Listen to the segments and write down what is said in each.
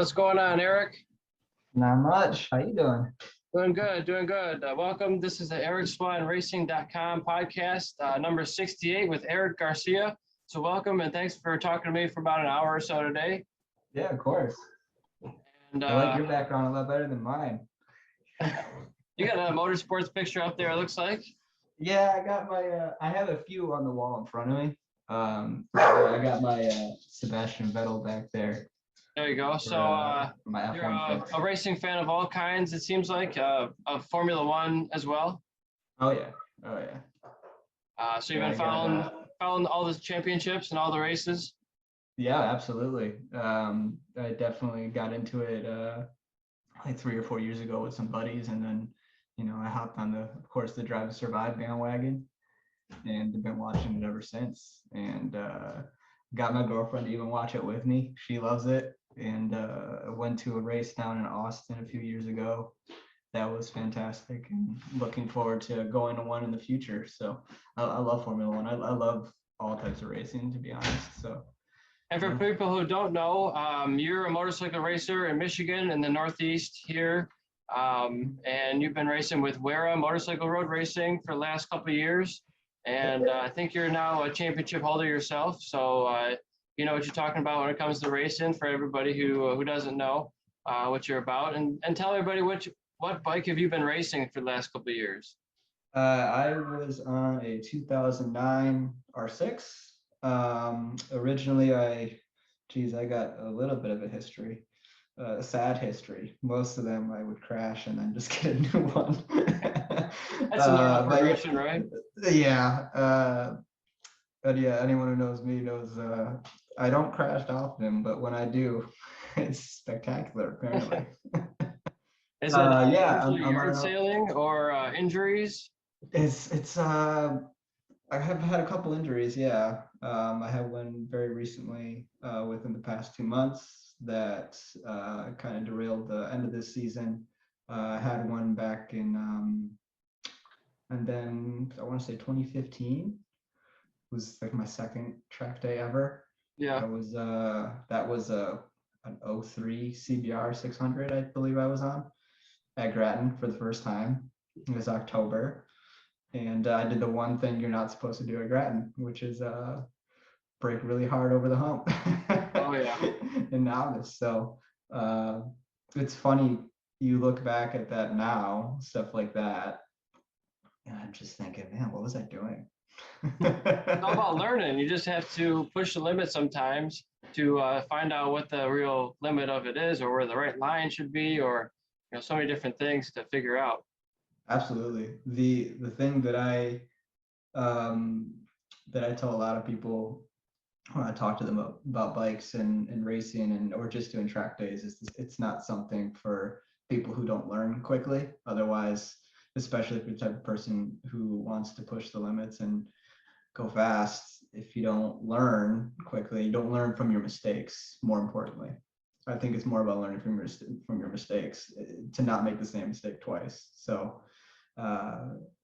What's going on, Eric? Not much. How you doing? Doing good, doing good. Welcome. This is the Eric Swahn Racing.com podcast, number 68 with Eric Garcia. So welcome and thanks for talking to me for about an hour or so today. Yeah, of course. And I like your background a lot better than mine. you got a motorsports picture up there, it looks like. Yeah, I got my. I have a few on the wall in front of me. I got my Sebastian Vettel back there. There you go. So my you're F1 a racing fan of all kinds, it seems like, of Formula One as well. Oh yeah. Oh yeah. So you've been following all the championships and all the races. Yeah, absolutely. I definitely got into it like 3 or 4 years ago with some buddies, and then I hopped on of course, the Drive to Survive bandwagon, and have been watching it ever since. And got my girlfriend to even watch it with me. She loves it, and went to a race down in Austin a few years ago. That was fantastic, and looking forward to going to one in the future. So I love Formula One. I love all types of racing, to be honest. So. And for people who don't know, you're a motorcycle racer in Michigan in the Northeast here. And you've been racing with Wera Motorcycle Road Racing for the last couple of years. And I think you're now a championship holder yourself. So you know what you're talking about when it comes to racing, for everybody who doesn't know what you're about. And tell everybody what bike have you been racing for the last couple of years? I was on a 2009 R6. Originally, I got a little bit of a history, a sad history. Most of them I would crash and then just get a new one. That's a normal progression, right? Yeah. But yeah, anyone who knows me knows I don't crash often, but when I do, it's spectacular, apparently. Is it yeah, usually I'm yard sailing or injuries? It's I have had a couple injuries, yeah. I had one very recently, within the past 2 months, that kind of derailed the end of this season. I had one back in, and then I want to say 2015 was like my second track day ever. Yeah. That was an 03 CBR 600, I believe I was on at Grattan for the first time. It was October. And I did the one thing you're not supposed to do at Grattan, which is brake really hard over the hump. Oh yeah. In novice. So it's funny, you look back at that now, stuff like that, and I'm just thinking, man, what was I doing? It's all about learning. You just have to push the limit sometimes to find out what the real limit of it is, or where the right line should be, or so many different things to figure out. Absolutely. The thing that I tell a lot of people when I talk to them about bikes and racing or just doing track days is it's not something for people who don't learn quickly. Otherwise, especially if you're the type of person who wants to push the limits and go fast, if you don't learn quickly, you don't learn from your mistakes. More importantly, I think it's more about learning from your mistakes, to not make the same mistake twice. So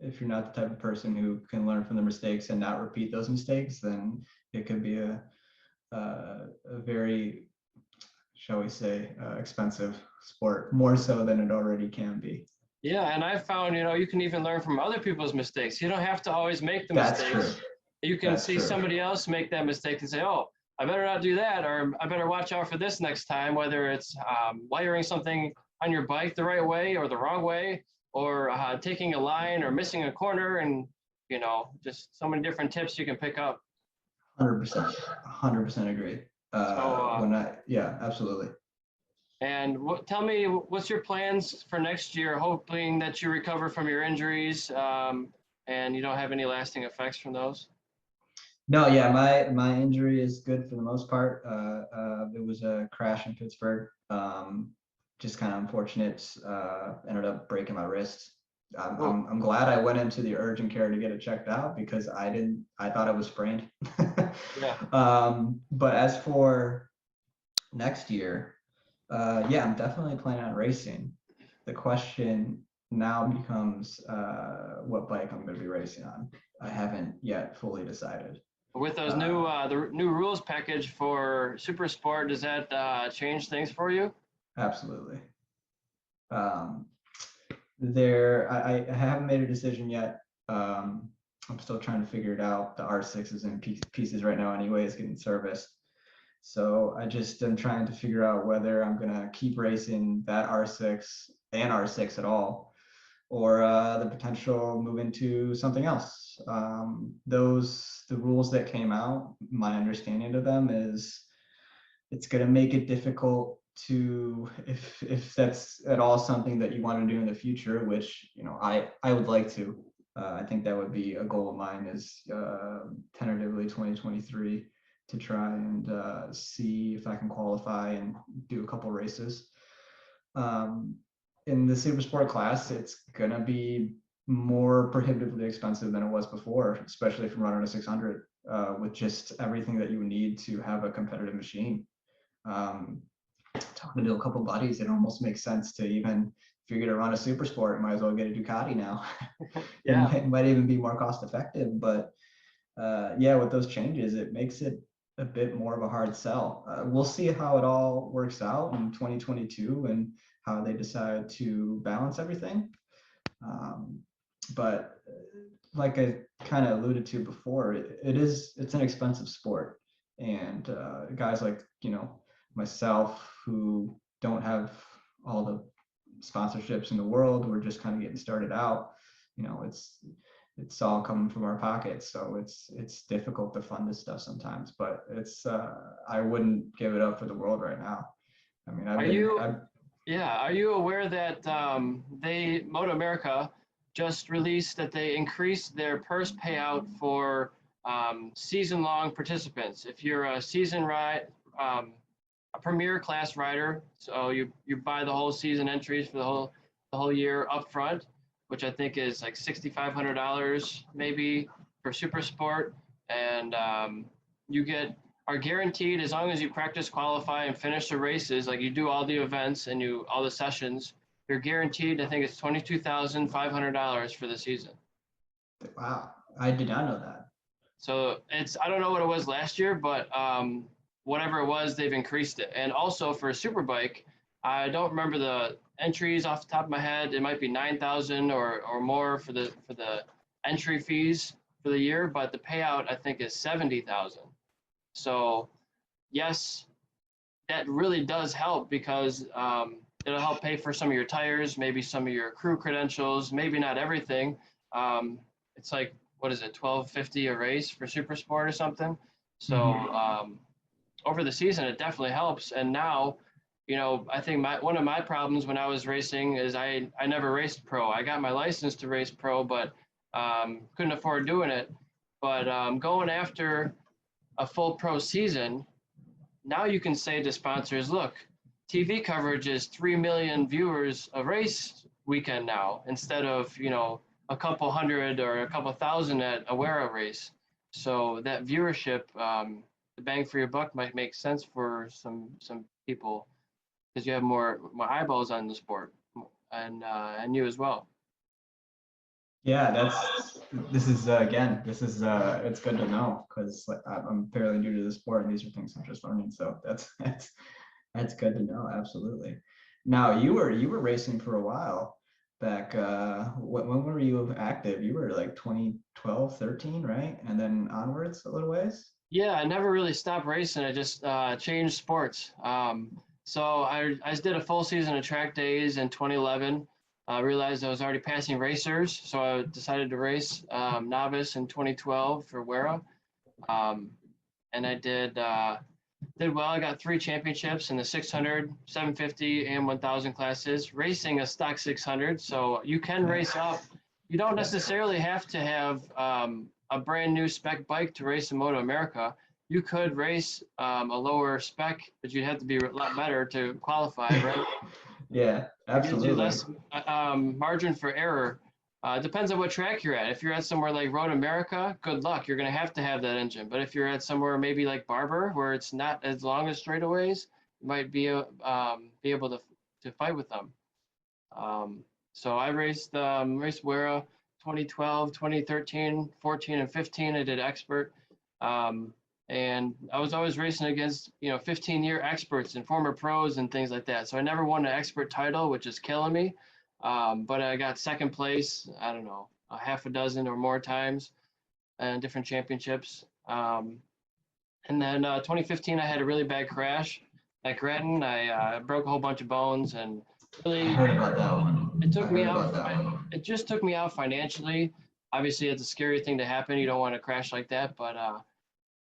if you're not the type of person who can learn from the mistakes and not repeat those mistakes, then it could be a very, shall we say, expensive sport, more so than it already can be. Yeah, and I found, you can even learn from other people's mistakes. You don't have to always make the mistakes. That's true. You can see somebody else make that mistake and say, oh, I better not do that, or I better watch out for this next time, whether it's wiring something on your bike the right way or the wrong way, or taking a line or missing a corner, and just so many different tips you can pick up. 100% agree. Yeah, absolutely. And tell me, what's your plans for next year, hoping that you recover from your injuries and you don't have any lasting effects from those? No, yeah, my injury is good for the most part. It was a crash in Pittsburgh. Just kind of unfortunate. Ended up breaking my wrist. I'm glad I went into the urgent care to get it checked out, because I thought it was sprained. Yeah. But as for next year, yeah, I'm definitely planning on racing. The question now becomes what bike I'm going to be racing on. I haven't yet fully decided. With those the new rules package for Super Sport, does that change things for you? Absolutely. Um, I haven't made a decision yet. I'm still trying to figure it out. The R6 is in pieces right now anyway, it's getting serviced. So I just am trying to figure out whether I'm gonna keep racing that R6 and R6 at all, or the potential move into something else. The rules that came out, my understanding of them is it's going to make it difficult to, if that's at all something that you want to do in the future, which I would like to. I think that would be a goal of mine, is tentatively 2023 to try and see if I can qualify and do a couple races. Um, in the super sport class, it's gonna be more prohibitively expensive than it was before, especially if you're running a 600 with just everything that you need to have a competitive machine. Um, Talking to a couple buddies, it almost makes sense to, even if you're gonna run a super sport, might as well get a Ducati now. Yeah. It might even be more cost effective, but yeah, with those changes, it makes it a bit more of a hard sell. We'll see how it all works out in 2022 and how they decide to balance everything. Um, but like I kind of alluded to before, it's an expensive sport, and guys like myself, who don't have all the sponsorships in the world, we're just kind of getting started out. It's all coming from our pockets, so it's difficult to fund this stuff sometimes. But I wouldn't give it up for the world right now. I mean, Are you, yeah, are you aware that Moto America just released that they increased their purse payout for season-long participants? If you're a a premier class rider, so you buy the whole season entries for the whole year up front, which I think is like $6,500 maybe for super sport, and you are guaranteed, as long as you practice, qualify, and finish the races, like you do all the events and all the sessions, you're guaranteed, I think it's $22,500 for the season. Wow, I did not know that. So I don't know what it was last year, but whatever it was, they've increased it. And also for a superbike, I don't remember the entries off the top of my head. It might be 9,000 or more for the entry fees for the year, but the payout I think is 70,000. So yes, that really does help, because it'll help pay for some of your tires, maybe some of your crew credentials, maybe not everything. It's like, what is it, $12.50 a race for super sport or something. So over the season, it definitely helps. And now, I think one of my problems when I was racing is I never raced pro. I got my license to race pro, but couldn't afford doing it. But going after a full pro season, now you can say to sponsors, look, TV coverage is 3 million viewers a race weekend now, instead of, a couple hundred or a couple thousand at a Wera race. So that viewership, the bang for your buck might make sense for some people, because you have more eyeballs on the sport, and you as well. Yeah, this is it's good to know, because I'm fairly new to the sport and these are things I'm just learning. So that's good to know. Absolutely. Now you were racing for a while back. When were you active? You were like 2012, 13, right? And then onwards a little ways. Yeah, I never really stopped racing. I just changed sports. So I did a full season of track days in 2011. I realized I was already passing racers, so I decided to race novice in 2012 for Wera. And I did well. I got 3 championships in the 600, 750, and 1000 classes, racing a stock 600. So you can race up. You don't necessarily have to have a brand new spec bike to race in Moto America. You could race a lower spec, but you'd have to be a lot better to qualify, right? Yeah, It gives you absolutely. less margin for error. It depends on what track you're at. If you're at somewhere like Road America, good luck. You're going to have that engine. But if you're at somewhere maybe like Barber, where it's not as long as straightaways, you might be able to fight with them. So I raced Wera 2012, 2013, 14, and 15. I did expert. And I was always racing against, 15-year experts and former pros and things like that. So I never won an expert title, which is killing me. But I got second place, I don't know, a half a dozen or more times in different championships. And then 2015, I had a really bad crash at Grattan. I broke a whole bunch of bones and I really heard about that one. it took I me heard out. about that one. It just took me out financially. Obviously, it's a scary thing to happen. You don't want to crash like that, but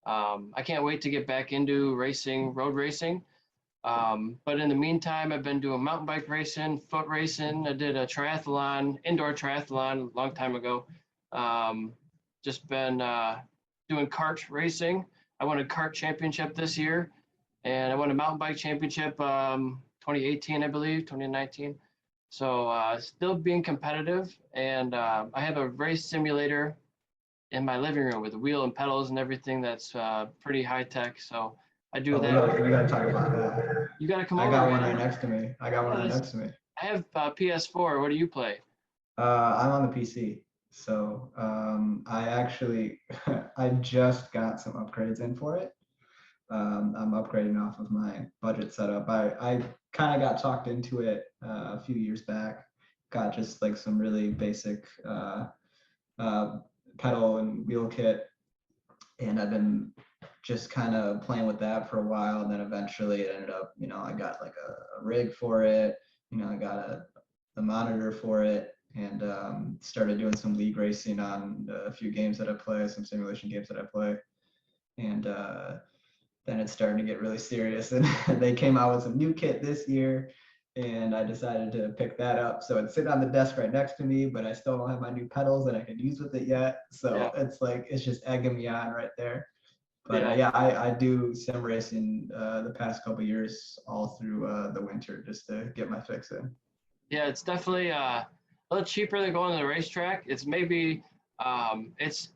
I can't wait to get back into racing, road racing. But in the meantime, I've been doing mountain bike racing, foot racing. I did a triathlon, indoor triathlon a long time ago. Just been doing kart racing. I won a kart championship this year, and I won a mountain bike championship 2018, I believe, 2019. So still being competitive, and I have a race simulator in my living room with the wheel and pedals and everything that's pretty high tech. So I do Oh, that. we gotta talk about that. You got to come I over, got one man. right next to me. I got one Yeah, right next to me. I have PS4. What do you play? I'm on the PC. So I actually I just got some upgrades in for it. I'm upgrading off of my budget setup. I kind of got talked into it a few years back. Got just like some really basic pedal and wheel kit, and I've been just kind of playing with that for a while. And then eventually it ended up, I got like a rig for it. I got the monitor for it, and started doing some league racing on a few games that I play, some simulation games that I play. And then it started to get really serious, and they came out with some new kit this year, and I decided to pick that up. So it's sitting on the desk right next to me, but I still don't have my new pedals that I can use with it yet. So Yeah. it's like, it's just egging me on right there. But Yeah. yeah, I do sim racing the past couple of years all through the winter just to get my fix in. Yeah, it's definitely a little cheaper than going to the racetrack. It's maybe it's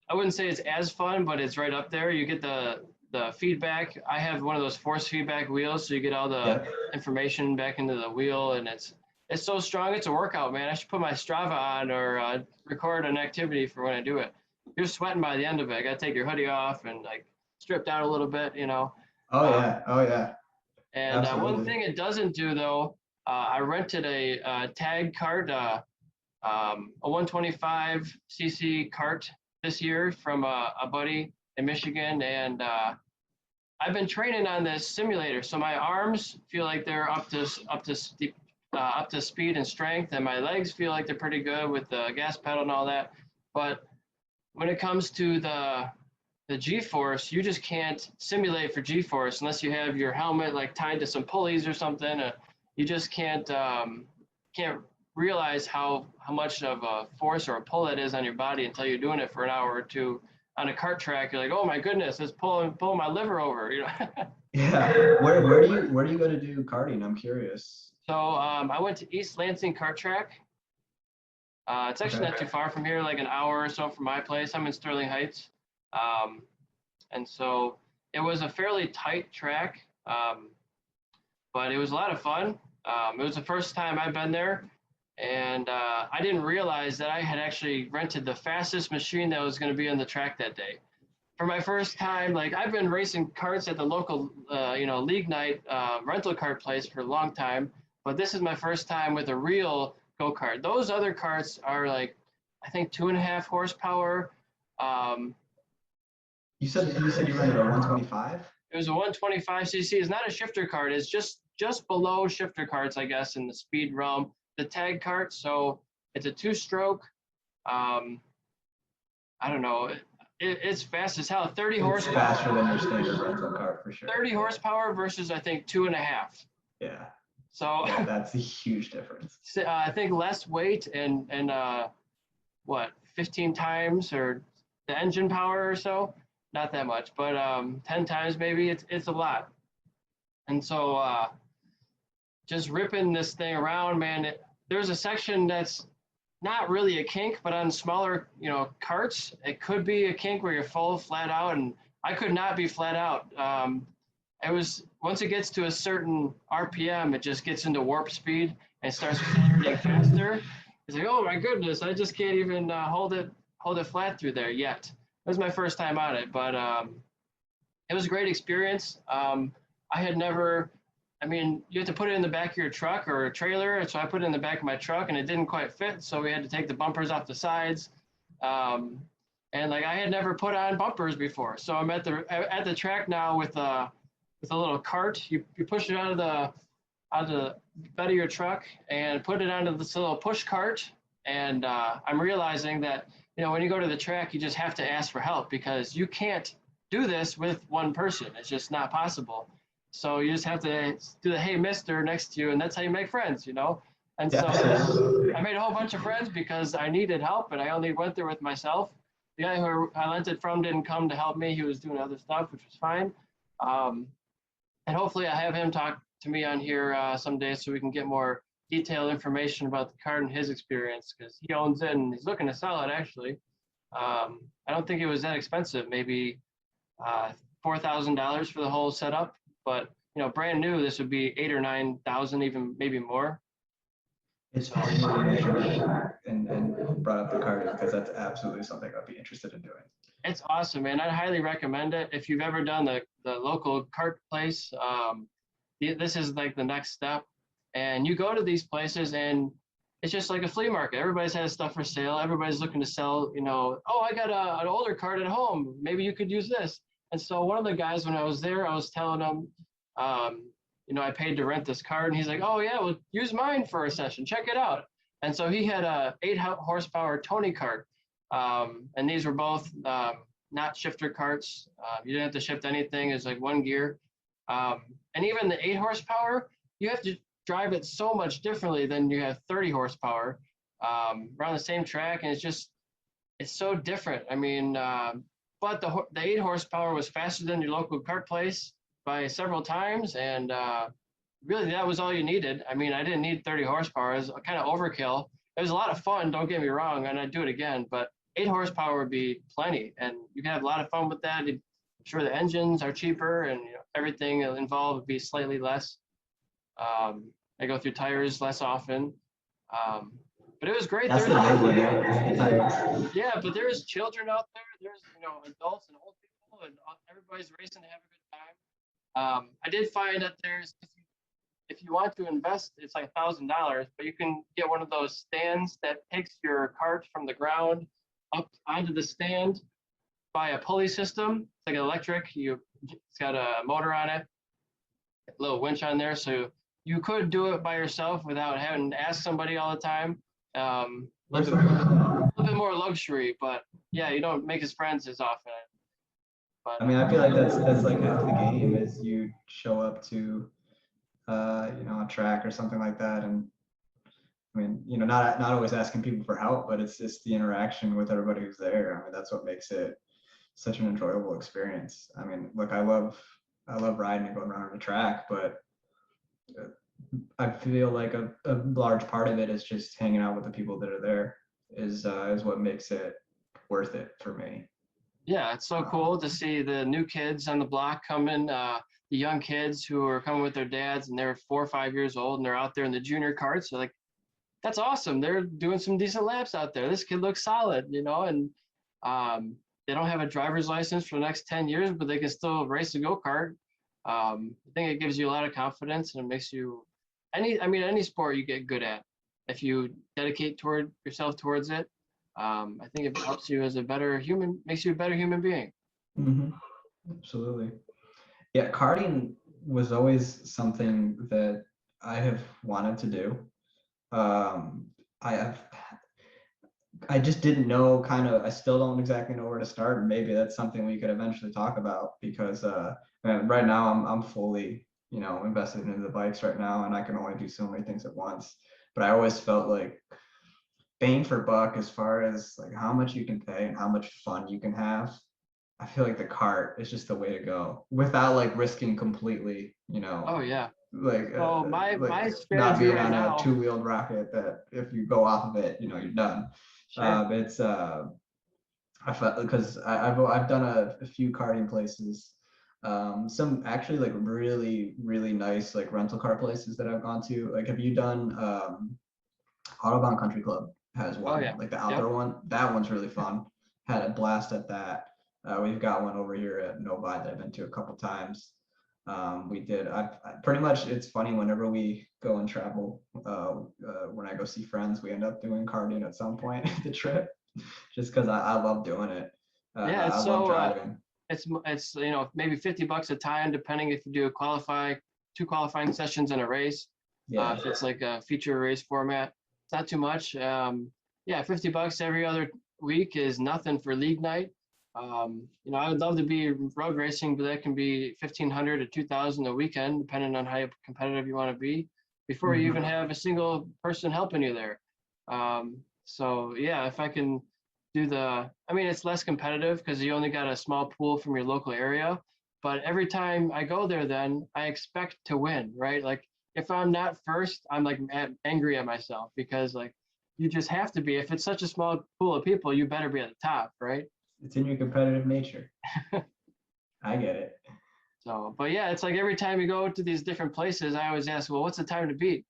I wouldn't say it's as fun, but it's right up there. You get the feedback. I have one of those force feedback wheels, so you get all the Yeah. information back into the wheel, and it's so strong. It's a workout, man. I should put my Strava on or record an activity for when I do it. You're sweating by the end of it. I got to take your hoodie off and like strip down a little bit, Oh Um, yeah. Oh yeah. and one Absolutely. thing it doesn't do though, I rented a tag cart, a 125cc cart this year from a buddy in Michigan, and I've been training on this simulator, so my arms feel like they're up to speed and strength, and my legs feel like they're pretty good with the gas pedal and all that. But when it comes to the G-force, you just can't simulate for G-force unless you have your helmet like tied to some pulleys or something. You just can't realize how much of a force or a pull it is on your body until you're doing it for an hour or two on a kart track. You're like, oh my goodness, it's pulling my liver over, Yeah. Where do you go to do karting? I'm curious. So I went to East Lansing Kart Track. It's actually Okay. not too far from here, like an hour or so from my place. I'm in Sterling Heights. Um, and so it was a fairly tight track, but it was a lot of fun. It was the first time I've been there, and I didn't realize that I had actually rented the fastest machine that was going to be on the track that day. For my first time, like I've been racing karts at the local, league night rental kart place for a long time, but this is my first time with a real go-kart. Those other karts are like, I think 2.5 horsepower. Um, You said you rented a 125? It was a 125cc. It's not a shifter kart. It's just below shifter karts, I guess, in the speed realm. The tag kart, so it's a two-stroke. I don't know. It's fast as hell. 30 It's horsepower. faster than your standard rental car for sure. 30 horsepower versus I think 2.5. Yeah. So Yeah, that's a huge difference. I think less weight and what 15 times or the engine power or so. Not that much, but 10 times maybe. It's a lot. And so just ripping this thing around, man. There's a section that's not really a kink, but on smaller, karts, it could be a kink where you're full flat out, and I could not be flat out. It was once it gets to a certain RPM, it just gets into warp speed and starts accelerating faster. It's like, oh my goodness, I just can't even hold it flat through there yet. It was my first time on it, but it was a great experience. I had never, I mean, you have to put it in the back of your truck or a trailer. So I put it in the back of my truck and it didn't quite fit. So we had to take the bumpers off the sides. And like I had never put on bumpers before. So I'm at the track now with a little cart. You push it out of the bed of your truck and put it onto this little push cart. And I'm realizing that, when you go to the track, you just have to ask for help because you can't do this with one person. It's just not possible. So you just have to do the "Hey, Mister" next to you, and that's how you make friends, And so I made a whole bunch of friends because I needed help, and I only went there with myself. The guy who I lent it from didn't come to help me. He was doing other stuff, which was fine. And hopefully I have him talk to me on here someday so we can get more detailed information about the card and his experience because he owns it and he's looking to sell it actually. I don't think it was that expensive, maybe $4,000 for the whole setup, but brand new, this would be 8 or 9,000, even maybe more. It's funny that you mentioned that and brought up the card because that's absolutely something I'd be interested in doing. It's awesome, man. I highly recommend it. If you've ever done the local cart place, this is like the next step. And you go to these places and it's just like a flea market. Everybody's has stuff for sale. Everybody's looking to sell, oh, I got an older cart at home. Maybe you could use this. And so one of the guys, when I was there, I was telling him, I paid to rent this cart. And he's like, oh, yeah, well, use mine for a session. Check it out. And so he had a 8 horsepower Tony cart. And these were both not shifter carts. You didn't have to shift anything. It's like one gear. And even the 8 horsepower, you have to drive it so much differently than you have 30 horsepower around the same track. And it's so different. I mean, but the 8 horsepower was faster than your local kart place by several times. And really, that was all you needed. I mean, I didn't need 30 horsepower. It was kind of overkill. It was a lot of fun, don't get me wrong, and I'd do it again. But 8 horsepower would be plenty. And you can have a lot of fun with that. I'm sure the engines are cheaper and everything involved would be slightly less. I go through tires less often. But it was great. That's the big one, yeah. Yeah, but there's children out there. There's adults and old people, and everybody's racing to have a good time. I did find that if you want to invest, it's like $1,000, but you can get one of those stands that takes your cart from the ground up onto the stand by a pulley system. It's like an electric. It's got a motor on it, a little winch on there, so you could do it by yourself without having to ask somebody all the time. A little bit more luxury, but yeah, you don't make his friends as often. But I mean, I feel like that's like half the game is you show up to a track or something like that, and I mean, not always asking people for help, but it's just the interaction with everybody who's there. I mean, that's what makes it such an enjoyable experience. I mean, look, I love riding and going around the track, but I feel like a large part of it is just hanging out with the people that are there is what makes it worth it for me. Yeah, it's so cool to see the new kids on the block coming, the young kids who are coming with their dads and they're 4 or 5 years old and they're out there in the junior carts. So like, that's awesome. They're doing some decent laps out there. This kid looks solid, and they don't have a driver's license for the next 10 years, but they can still race a go-kart. I think it gives you a lot of confidence and it makes you any sport you get good at. If you dedicate yourself towards it, I think it helps you as a better human, makes you a better human being. Mm-hmm. Absolutely. Yeah, karting was always something that I have wanted to do. I just didn't know I still don't exactly know where to start. And maybe that's something we could eventually talk about because right now I'm fully, invested into the bikes right now and I can only do so many things at once. But I always felt like bang for buck as far as like how much you can pay and how much fun you can have. I feel like the cart is just the way to go without like risking completely, Oh yeah. Like, my strategy not being right on now, a 2-wheeled rocket that if you go off of it, you're done. sure. I felt because I've done a few karting places, some actually like really really nice like rental car places that I've gone to. Like, have you done Autobahn Country Club has one, Oh yeah. like the outdoor one. That one's really fun. Had a blast at that. We've got one over here at Novi that I've been to a couple times. I pretty much, it's funny, whenever we go and travel, when I go see friends, we end up doing karting at some point of the trip, just because I love doing it. Yeah, I it's love so driving. it's maybe $50 a time, depending if you do two qualifying sessions in a race. Yeah, If it's like a feature race format, it's not too much. Yeah, $50 every other week is nothing for league night. I would love to be road racing, but that can be 1,500 to 2,000 a weekend, depending on how competitive you want to be, before you even have a single person helping you there. So yeah, if I can do it's less competitive because you only got a small pool from your local area, but every time I go there, then I expect to win, right? Like if I'm not first, I'm like angry at myself because like you just have to be. If it's such a small pool of people, you better be at the top, right? it's in your competitive nature. I get it. So, but yeah, it's like every time you go to these different places, I always ask, well, what's the time to beat?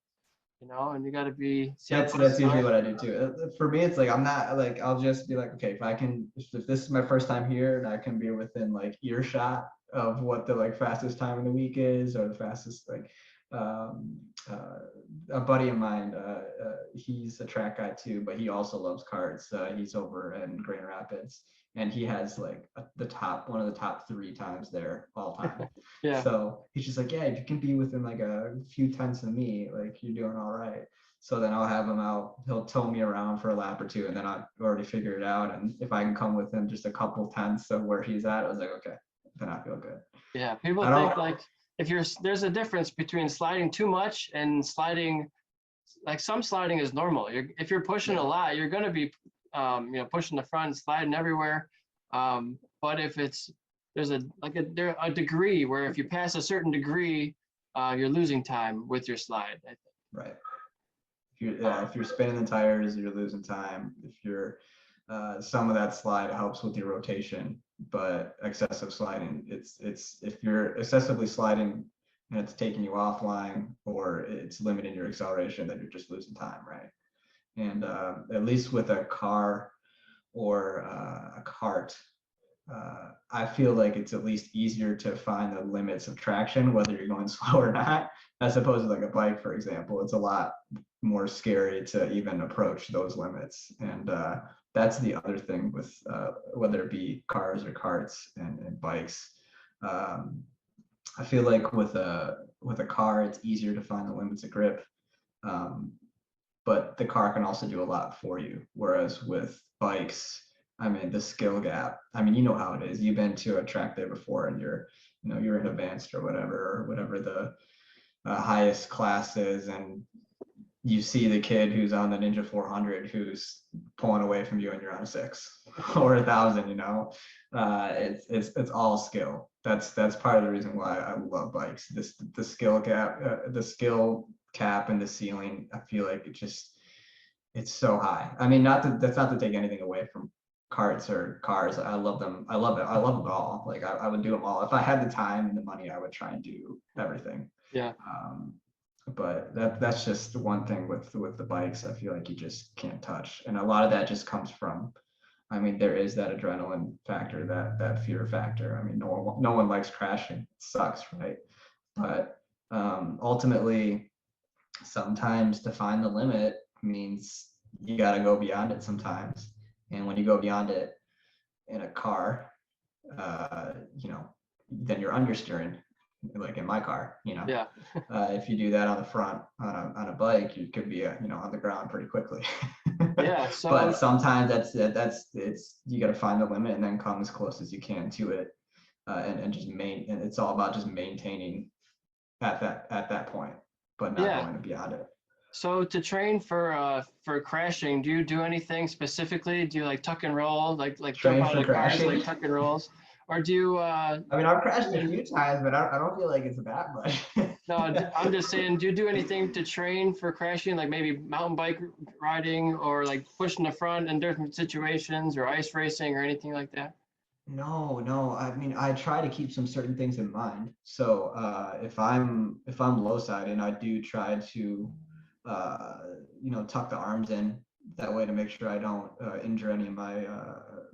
And you got to be see how close That's you usually are. what I do too. For me, it's like I'm not like, I'll just be like, okay, if this is my first time here and I can be within like earshot of what the like fastest time of the week is, or the fastest like um uh, a buddy of mine, he's a track guy too, but he also loves karts. He's over in Grand Rapids, and he has like one of the top 3 times there all time. Yeah, So he's just like, yeah, if you can be within like a few tenths of me, like you're doing all right. So then I'll have him out. He'll tow me around for a lap or two, and then I've already figured it out. And if I can come within just a couple tenths of where he's at, I was like, okay, then I feel good. yeah. People I don't. think like if there's a difference between sliding too much and sliding. Like some sliding is normal. If you're pushing a Yeah, lot, you're going to be, pushing the front, sliding everywhere. But if there's a degree where if you pass a certain degree, you're losing time with your slide. I think. right. If you're spinning the tires, you're losing time. If you're some of that slide helps with your rotation, but excessive sliding, it's if you're excessively sliding and it's taking you offline or it's limiting your acceleration, then you're just losing time, right? And at least with a car or a cart, I feel like it's at least easier to find the limits of traction, whether you're going slow or not, as opposed to like a bike, for example. It's a lot more scary to even approach those limits. And that's the other thing with whether it be cars or carts and bikes. Um, I feel like with a car, it's easier to find the limits of grip. Um, but the car can also do a lot for you. Whereas with bikes, I mean, the skill gap, I mean, you know how it is. You've been to a track day before and you're in advanced or whatever the highest class is. And you see the kid who's on the Ninja 400 who's pulling away from you and you're on a 6 or 1,000, it's all skill. That's part of the reason why I love bikes. The skill gap, the skill cap and the ceiling, I feel like it's so high. I mean, that's not to take anything away from carts or cars. I love them. I love it. I love them all. Like I would do them all. If I had the time and the money, I would try and do everything. Yeah, But that's just one thing with the bikes. I feel like you just can't touch, and a lot of that just comes from. I mean, there is that adrenaline factor, that fear factor. I mean, no one likes crashing. It sucks, right? But ultimately, sometimes to find the limit means you got to go beyond it sometimes. And when you go beyond it in a car, uh, you know, then you're understeering, like in my car. yeah, If you do that on the front on a bike, you could be on the ground pretty quickly. yeah. But So sometimes it's you got to find the limit and then come as close as you can to it, and and it's all about just maintaining at that point, but not yeah. going beyond it. So to train for crashing, do you do anything specifically? Do you like tuck and roll, like jump Train out for of the cars crashing. like tuck and rolls, or do you? I mean, I've crashed a few times, but I don't feel like it's that much. No, I'm just saying, do you do anything to train for crashing, like maybe mountain bike riding or like pushing the front in different situations or ice racing or anything like that? No. I mean, I try to keep some certain things in mind. So if I'm low siding, I do try to uh, tuck the arms in that way to make sure I don't injure any of my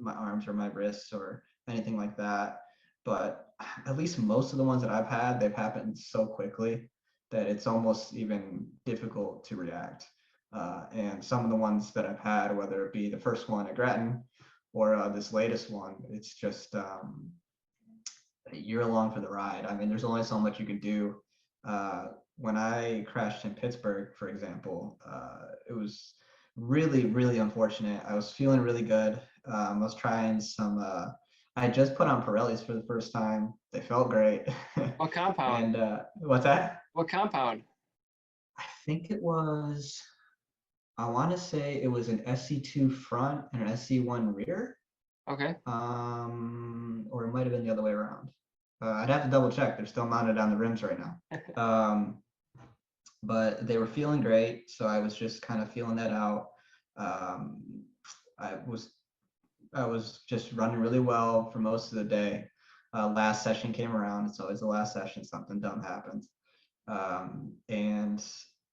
arms or my wrists or anything like that. But at least most of the ones that I've had, they've happened so quickly that it's almost even difficult to react. And some of the ones that I've had, whether it be the first one at Grattan or this latest one, it's just you're along for the ride. I mean, there's only so much you can do. When I crashed in Pittsburgh, for example, it was really, really unfortunate. I was feeling really good. I was trying some, I had just put on Pirellis for the first time. They felt great. What compound? And what's that? What compound? I think it was, I want to say it was an SC2 front and an SC1 rear. Okay. Or it might have been the other way around. I'd have to double check. They're still mounted on the rims right now. But they were feeling great, so I was just kind of feeling that out. I was just running really well for most of the day. Last session came around. It's always the last session, something dumb happens. And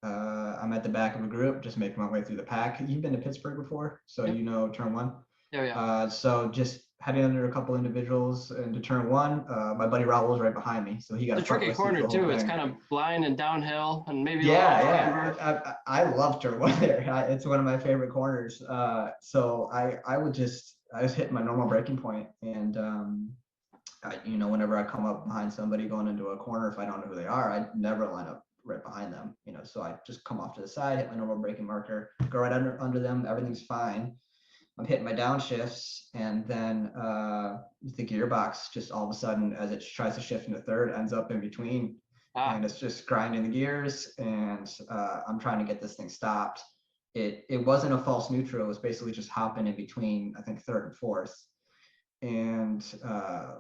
I'm at the back of a group, just making my way through the pack. You've been to Pittsburgh before, so Yep. you know turn one. Yeah. So just heading under a couple individuals into turn one. My buddy Raul's right behind me, so he got It's a tricky corner too. It's kind of blind and downhill, and maybe yeah. I love turn one there. It's one of my favorite corners. So I was hitting my normal braking point, and whenever I come up behind somebody going into a corner, if I don't know who they are, I never line up right behind them. So I just come off to the side, hit my normal braking marker, go right under them. Everything's fine. I'm hitting my downshifts, and then the gearbox just all of a sudden, as it tries to shift into third, ends up in between, and it's just grinding the gears. And I'm trying to get this thing stopped. It wasn't a false neutral. It was basically just hopping in between, I think, third and fourth. And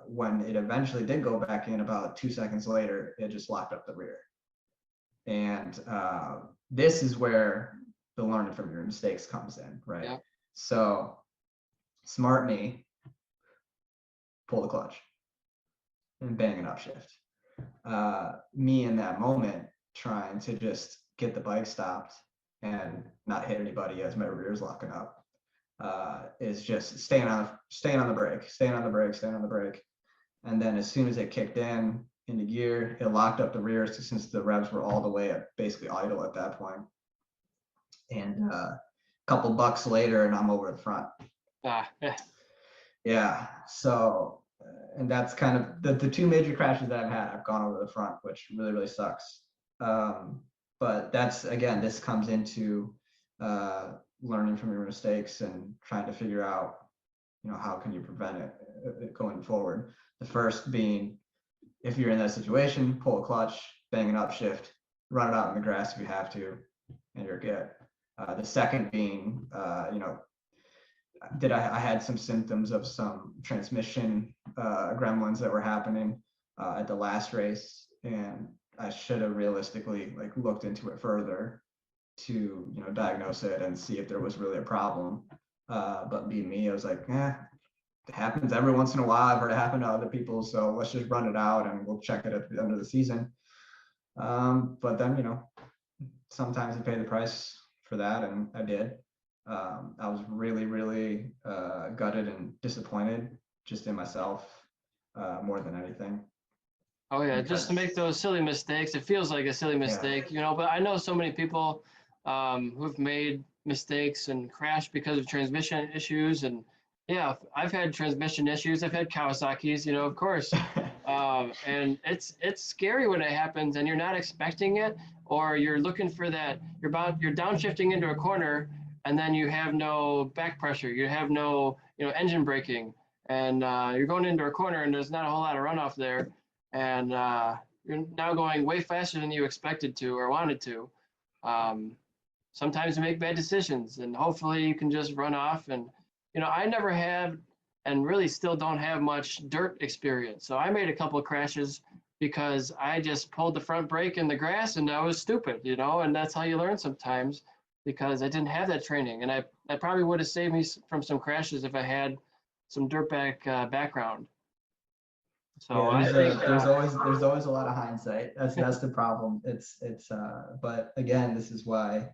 when it eventually did go back in, about 2 seconds later, it just locked up the rear. And this is where the learning from your mistakes comes in, right? Yeah. So smart me, pull the clutch and bang an upshift. Me in that moment trying to just get the bike stopped and not hit anybody as my rear's locking up is just staying on the brake. And then as soon as it kicked into gear, it locked up the rear since the revs were all the way at basically idle at that point. And couple bucks later and I'm over the front. Yeah. So, and that's kind of the two major crashes that I've had. I've gone over the front, which really, really sucks. But that's, again, this comes into learning from your mistakes and trying to figure out, how can you prevent it going forward. The first being, if you're in that situation, pull a clutch, bang an upshift, run it out in the grass if you have to, and you're good. The second being, I had some symptoms of some transmission gremlins that were happening at the last race, and I should have realistically looked into it further to diagnose it and see if there was really a problem. But being me, I was like, it happens every once in a while. I've heard it happen to other people, so let's just run it out and we'll check it at the end of the season. But then sometimes you pay the price for that, and I did. I was really, really gutted and disappointed just in myself more than anything. Oh yeah, just to make those silly mistakes. It feels like a silly mistake, but I know so many people who've made mistakes and crashed because of transmission issues. And yeah, I've had transmission issues. I've had Kawasaki's, of course. And it's scary when it happens and you're not expecting it, or you're looking for that. You're downshifting into a corner, and then you have no back pressure. You have no, engine braking, and you're going into a corner and there's not a whole lot of runoff there. And you're now going way faster than you expected to or wanted to. Sometimes you make bad decisions, and hopefully you can just run off. And, I never had and really still don't have much dirt experience. So I made a couple of crashes because I just pulled the front brake in the grass and I was stupid, and that's how you learn sometimes, because I didn't have that training. And I probably would have saved me from some crashes if I had some dirtbag background. So yeah, there's always a lot of hindsight. That's the problem. But again, this is why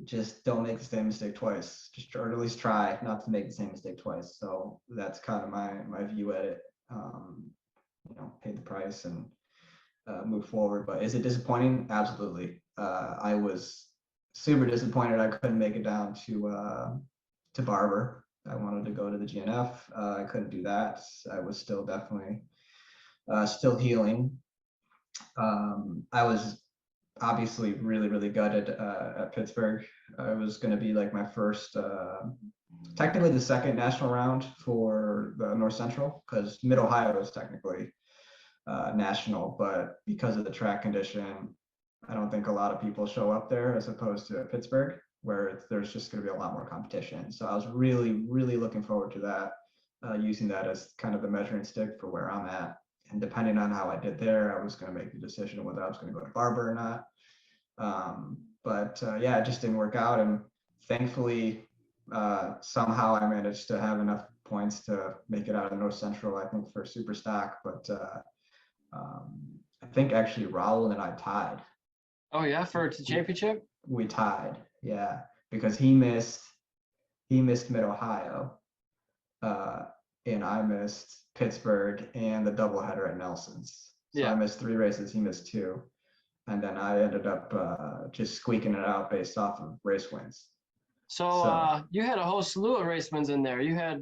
just don't make the same mistake twice. Just or at least try not to make the same mistake twice. So that's kind of my view at it. Pay the price and move forward. But is it disappointing? Absolutely. I was super disappointed I couldn't make it down to Barber. I wanted to go to the GNF. I couldn't do that. I was still definitely still healing. I was obviously really, really gutted at Pittsburgh. It was going to be like my first, technically the second national round for the North Central, because Mid Ohio is technically national, but because of the track condition, I don't think a lot of people show up there as opposed to Pittsburgh, where there's just going to be a lot more competition. So I was really, really looking forward to that, using that as kind of the measuring stick for where I'm at. And depending on how I did there, I was going to make the decision whether I was going to go to Barber or not. Yeah, it just didn't work out. And thankfully, somehow I managed to have enough points to make it out of the North Central, I think, for Super Stock. But I think actually Raul and I tied. Oh yeah, for the championship? We tied, yeah, because he missed Mid Ohio, and I missed Pittsburgh and the doubleheader at Nelson's. So yeah. I missed 3 races, he missed 2. And then I ended up just squeaking it out based off of race wins. So you had a whole slew of race wins in there. You had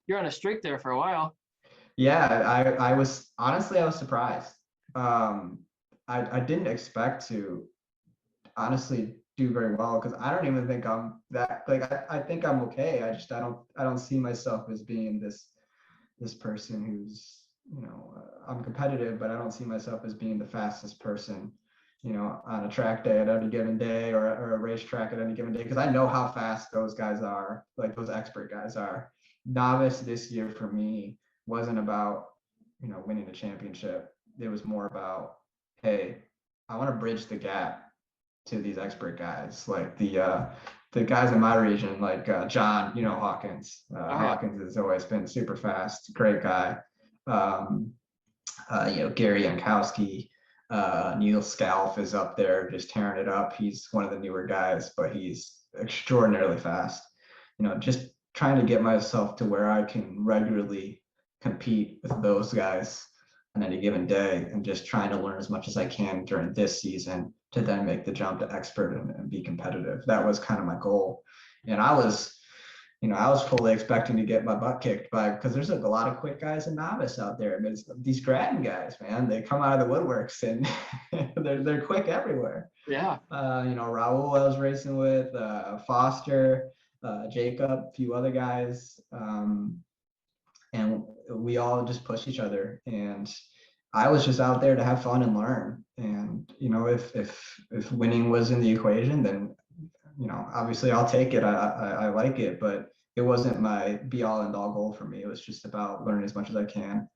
you're on a streak there for a while. Yeah, I was honestly, I was surprised. I didn't expect to honestly do very well, because I don't even think I'm that, like, I think I'm okay. I don't see myself as being this person who's, I'm competitive, but I don't see myself as being the fastest person, on a track day at any given day, or a racetrack at any given day, because I know how fast those guys are, like those expert guys are. Novice this year for me wasn't about, winning a championship. It was more about, hey, I want to bridge the gap to these expert guys, like the guys in my region, like John, Hawkins. Hawkins has always been super fast, great guy. Gary Jankowski, Neil Scalf is up there just tearing it up. He's one of the newer guys, but he's extraordinarily fast. Just trying to get myself to where I can regularly compete with those guys on any given day, and just trying to learn as much as I can during this season to then make the jump to expert and be competitive. That was kind of my goal. And I was fully expecting to get my butt kicked by, because there's like a lot of quick guys and novice out there. I mean, these Grattan guys, man, they come out of the woodworks and they're quick everywhere. Yeah. Raul I was racing with, Foster, Jacob, a few other guys. And we all just push each other. And I was just out there to have fun and learn. And, if winning was in the equation, then, obviously I'll take it. I like it, but it wasn't my be all end all goal for me. It was just about learning as much as I can.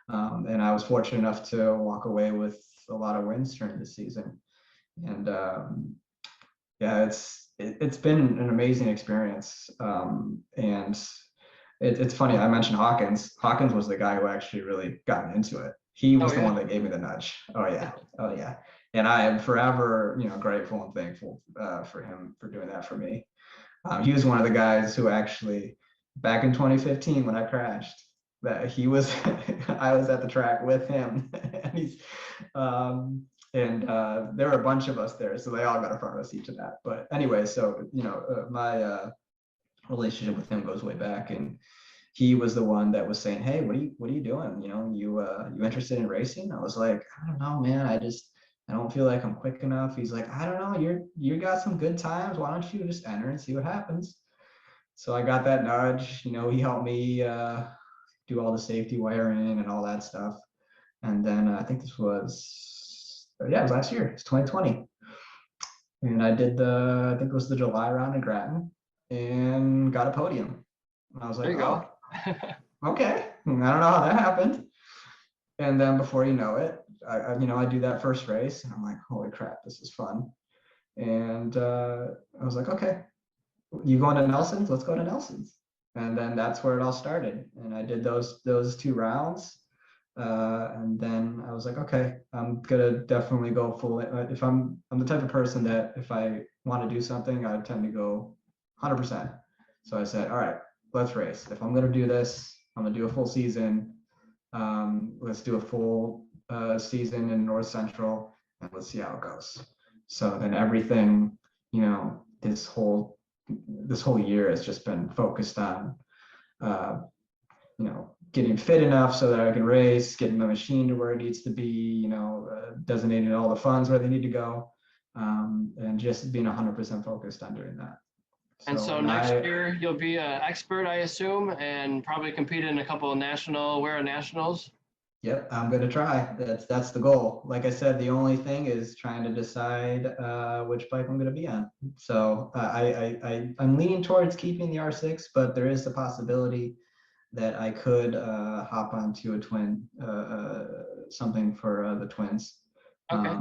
And I was fortunate enough to walk away with a lot of wins during the season. And yeah, it's been an amazing experience. And it's funny, I mentioned Hawkins. Hawkins was the guy who actually really got me into it. He was the one that gave me the nudge. Oh yeah. And I am forever, grateful and thankful for him for doing that for me. He was one of the guys who actually, back in 2015 when I crashed, that he was, I was at the track with him, and he's, there were a bunch of us there, so they all got a front row seat to that. But anyway, so my relationship with him goes way back, and he was the one that was saying, hey, what are you doing? You interested in racing? I was like, I don't know, man. I don't feel like I'm quick enough. He's like, I don't know. You got some good times. Why don't you just enter and see what happens? So I got that nudge. He helped me do all the safety wiring and all that stuff. And then I think it was last year. It's 2020. And I did I think it was the July round in Grattan, and got a podium. And I was like, there you go. Okay. I don't know how that happened. And then before you know it, I do that first race, and I'm like, holy crap, this is fun. And I was like, okay, you going to Nelson's? Let's go to Nelson's. And then that's where it all started. And I did those 2 rounds. And then I was like, okay, I'm gonna definitely go full. If I'm the type of person that if I want to do something, I tend to go 100%. So I said, all right, let's race. If I'm gonna do this, I'm gonna do a full season. Let's do a full season in North Central, and let's see how it goes. So then everything, this whole year has just been focused on uh, getting fit enough so that I can race, getting the machine to where it needs to be, designating all the funds where they need to go, and just being 100% focused on doing that. And So, so next year you'll be an expert, I assume, and probably compete in a couple of WERA nationals. yep, I'm gonna try. That's the goal. Like I said, the only thing is trying to decide which bike I'm gonna be on. So I'm leaning towards keeping the R6, but there is the possibility that I could hop onto a twin, something for the twins. Okay.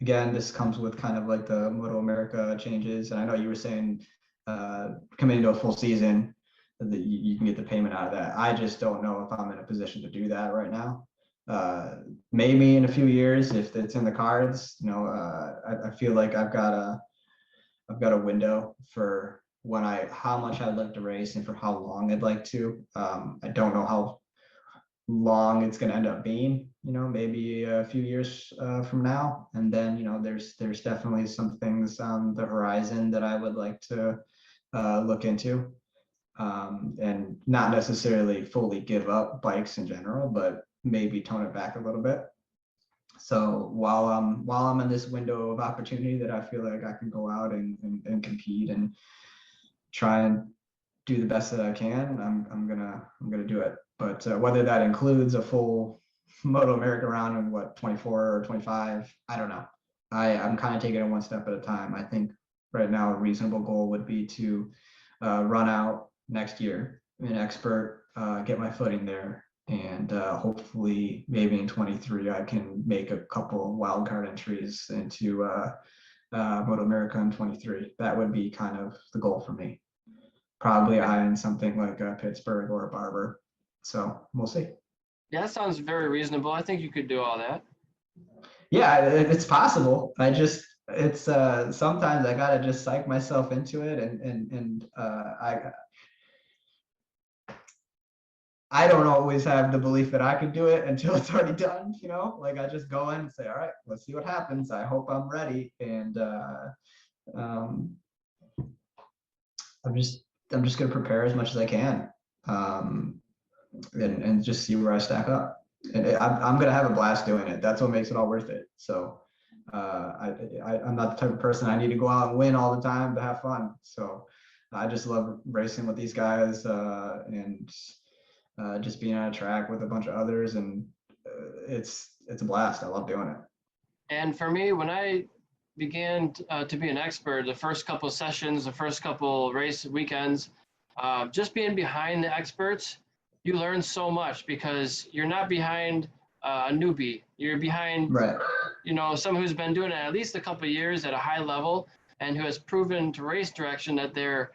Again, this comes with kind of like the Moto America changes. And I know you were saying coming into a full season, that you can get the payment out of that. I just don't know if I'm in a position to do that right now. Maybe in a few years, if it's in the cards, I feel like I've got a window for how much I'd like to race and for how long I'd like to. I don't know how long it's going to end up being, maybe a few years from now. And then, there's definitely some things on the horizon that I would like to look into, and not necessarily fully give up bikes in general, but maybe tone it back a little bit. So while I'm in this window of opportunity that I feel like I can go out and compete and try and do the best that I can, I'm gonna do it. But whether that includes a full Moto America round in 24 or 25, I don't know. I'm kind of taking it one step at a time. I think right now a reasonable goal would be to run out next year, an expert, get my footing there, and hopefully maybe in 23 I can make a couple wildcard entries into Moto America in 23. That would be kind of the goal for me. Probably eyeing something like a Pittsburgh or a Barber. So we'll see. Yeah, that sounds very reasonable. I think you could do all that. Yeah, it's possible. It's sometimes I gotta just psych myself into it, and I don't always have the belief that I can do it until it's already done. Like I just go in and say, all right, let's see what happens. I hope I'm ready, and um, I'm just gonna prepare as much as I can, and just see where I stack up. And I'm gonna have a blast doing it. That's what makes it all worth it. So I'm not the type of person I need to go out and win all the time to have fun. So I just love racing with these guys, and just being on a track with a bunch of others, and it's a blast. I love doing it. And for me, when I began to be an expert, the first couple of sessions, the first couple race weekends, just being behind the experts, you learn so much because you're not behind a newbie. You're behind, Right. Someone who's been doing it at least a couple of years at a high level and who has proven to race direction that they're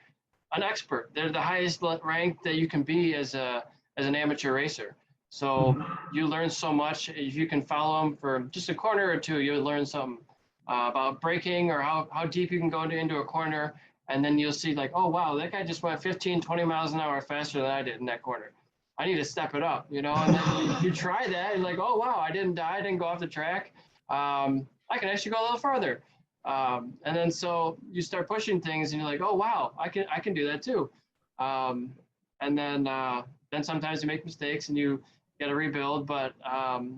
an expert. They're the highest rank that you can be as an amateur racer. So you learn so much. If you can follow them for just a corner or two, you'll learn something about braking or how deep you can go into a corner. And then you'll see like, oh, wow, that guy just went 15, 20 miles an hour faster than I did in that corner. I need to step it up, and then you try that and like, oh, wow, I didn't die, I didn't go off the track. I can actually go a little farther. And then so you start pushing things and you're like, oh, wow, I can do that too. And then sometimes you make mistakes and you got to rebuild, but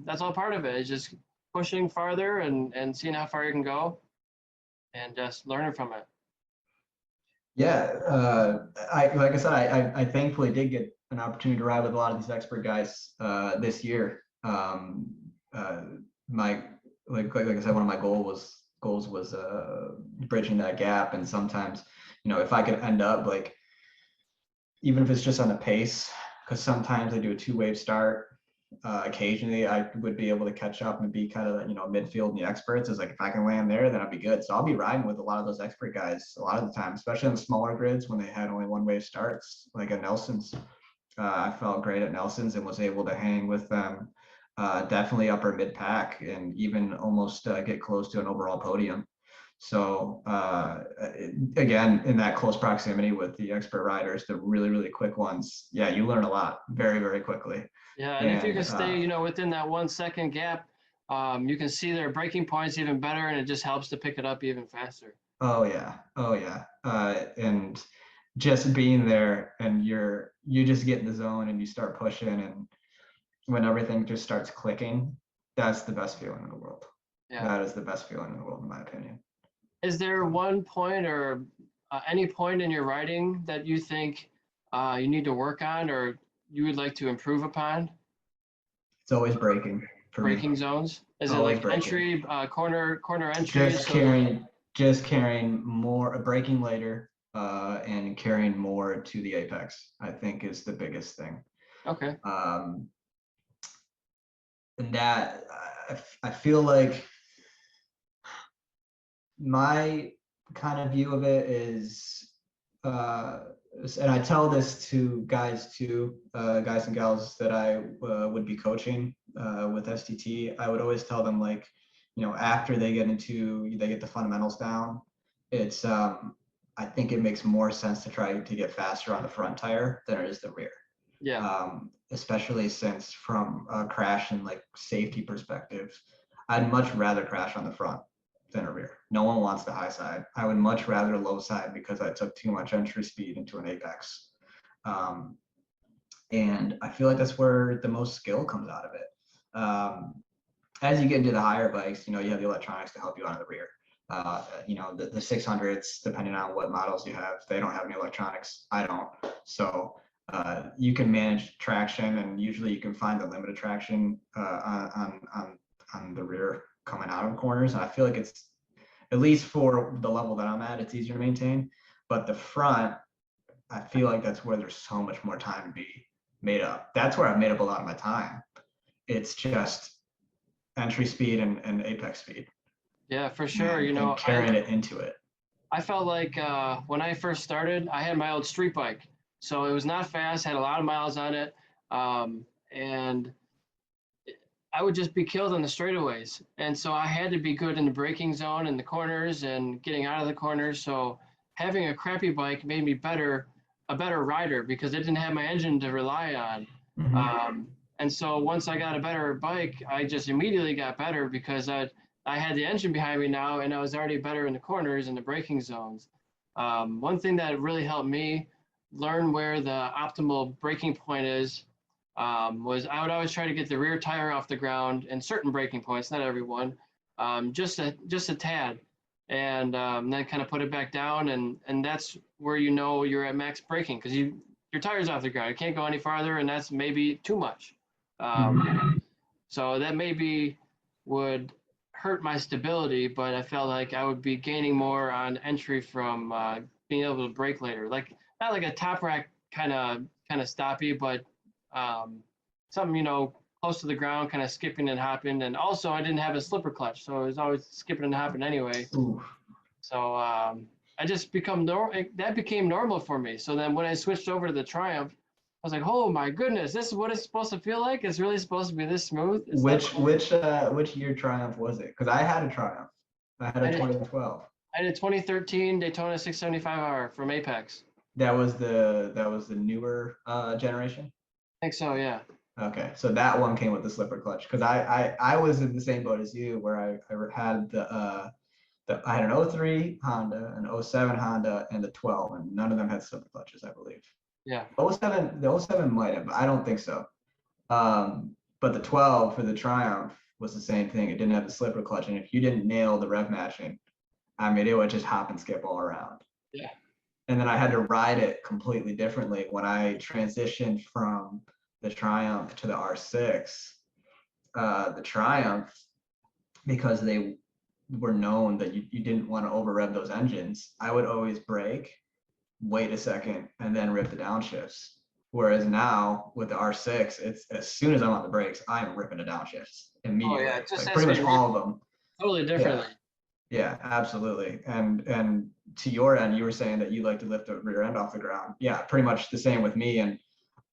that's all part of it. It's just pushing farther and seeing how far you can go and just learning from it. Yeah, like I said, I thankfully did get an opportunity to ride with a lot of these expert guys this year. My like I said, one of my goals was bridging that gap, and sometimes, if I could end up like, even if it's just on a pace, because sometimes I do a 2-wave start. Occasionally I would be able to catch up and be kind of, midfield in the experts. Is like, if I can land there, then I'll be good. So I'll be riding with a lot of those expert guys a lot of the time, especially on the smaller grids when they had only 1-wave starts, like at Nelson's. I felt great at Nelson's and was able to hang with them, definitely upper mid pack and even almost get close to an overall podium. So again, in that close proximity with the expert riders, the really, really quick ones, yeah, you learn a lot very, very quickly. Yeah, and if you can stay, within that 1 second gap, you can see their braking points even better, and it just helps to pick it up even faster. Oh yeah, oh yeah, and just being there, and you just get in the zone and you start pushing, and when everything just starts clicking, that's the best feeling in the world. Yeah. That is the best feeling in the world, in my opinion. Is there one point or any point in your riding that you think you need to work on or you would like to improve upon? It's always braking for Braking me. zones? Is it Always like braking. entry, corner entry? Just carrying more, braking later, and carrying more to the apex, I think is the biggest thing. Okay. And that I feel like my kind of view of it is, and I tell this to guys too, guys and gals that I would be coaching with STT. I would always tell them, like, after they get the fundamentals down, it's I think it makes more sense to try to get faster on the front tire than it is the rear. Yeah. Especially since from a crash and like safety perspective, I'd much rather crash on the front than a rear. No one wants the high side. I would much rather low side because I took too much entry speed into an apex. And I feel like that's where the most skill comes out of it. As you get into the higher bikes, you have the electronics to help you out of the rear. The 600s, depending on what models you have, they don't have any electronics. I don't. So you can manage traction, and usually you can find the limit of traction on the rear coming out of corners. And I feel like it's, at least for the level that I'm at, it's easier to maintain. But the front, I feel like that's where there's so much more time to be made up. That's where I've made up a lot of my time. It's just entry speed and apex speed. Yeah, for sure. And carrying it into it. I felt like when I first started, I had my old street bike. So it was not fast, had a lot of miles on it. And I would just be killed on the straightaways. And so I had to be good in the braking zone and the corners and getting out of the corners. So having a crappy bike made me a better rider because it didn't have my engine to rely on. Mm-hmm. And so once I got a better bike, I just immediately got better because I had the engine behind me now, and I was already better in the corners and the braking zones. One thing that really helped me learn where the optimal braking point is was I would always try to get the rear tire off the ground in certain braking points, not every one, just a tad, and then kind of put it back down, and that's where you're at max braking because your tire's off the ground. You can't go any farther, and that's maybe too much. So that maybe would hurt my stability, but I felt like I would be gaining more on entry from being able to brake later. Like not like a top rack kind of stoppy, but something close to the ground, kind of skipping and hopping. And also I didn't have a slipper clutch, so I was always skipping and hopping anyway. Ooh. So I just that became normal for me. So then when I switched over to the Triumph, I was like, oh my goodness, this is what it's supposed to feel like. It's really supposed to be this smooth. Which year Triumph was it? Because I had a Triumph. I had a 2012. I had a 2013 Daytona 675R from Apex. That was the newer generation. I think so, yeah. Okay, so that one came with the slipper clutch because I was in the same boat as you where I had I had an 03 Honda, an 07 Honda, and the 12, and none of them had slipper clutches, I believe. Yeah. The 07 might have, but I don't think so. But the 12 for the Triumph was the same thing. It didn't have the slipper clutch, and if you didn't nail the rev matching, I mean, it would just hop and skip all around. Yeah. And then I had to ride it completely differently when I transitioned from the Triumph to the R6. The Triumph, because they were known that you didn't want to over rev those engines, I would always brake, wait a second, and then rip the downshifts. Whereas now with the R6, it's as soon as I'm on the brakes, I'm ripping the downshifts immediately. Oh, yeah, just like pretty much all of them. Totally differently. Yeah, absolutely. And to your end, you were saying that you like to lift the rear end off the ground. Yeah, pretty much the same with me. And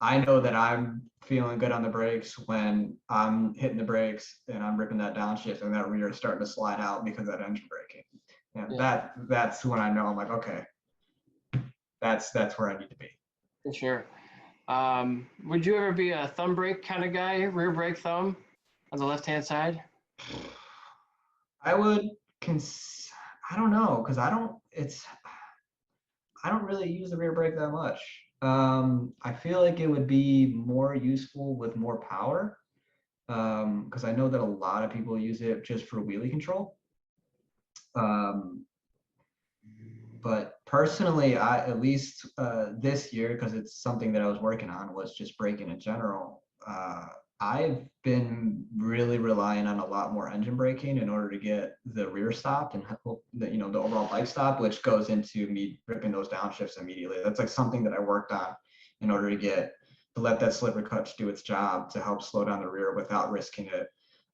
I know that I'm feeling good on the brakes when I'm hitting the brakes and I'm ripping that downshift and that rear is starting to slide out because of that engine braking. And Yeah, that's when I know I'm like, okay, that's where I need to be. for sure. Would you ever be a thumb brake kind of guy, rear brake thumb on the left-hand side? I would I don't know, because I don't really use the rear brake that much. I feel like it would be more useful with more power. Because I know that a lot of people use it just for wheelie control. Um, but personally, I at least this year, because it's something that I was working on, was just braking in general. I've been really relying on a lot more engine braking in order to get the rear stopped and the overall bike stop, which goes into me ripping those downshifts immediately. That's like something that I worked on in order to let that slipper clutch do its job to help slow down the rear without risking it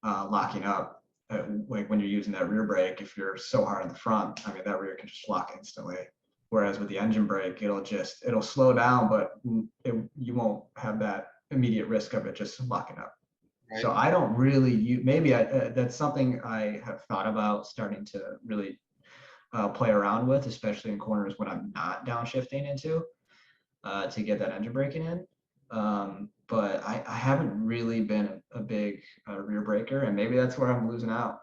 locking up. Like when you're using that rear brake, if you're so hard in the front, I mean, that rear can just lock instantly. Whereas with the engine brake, it'll slow down, but you won't have that immediate risk of it just locking up. Right. So I don't really maybe that's something I have thought about starting to really play around with, especially in corners when I'm not downshifting into to get that engine braking in. But I haven't really been a big rear breaker, and maybe that's where I'm losing out.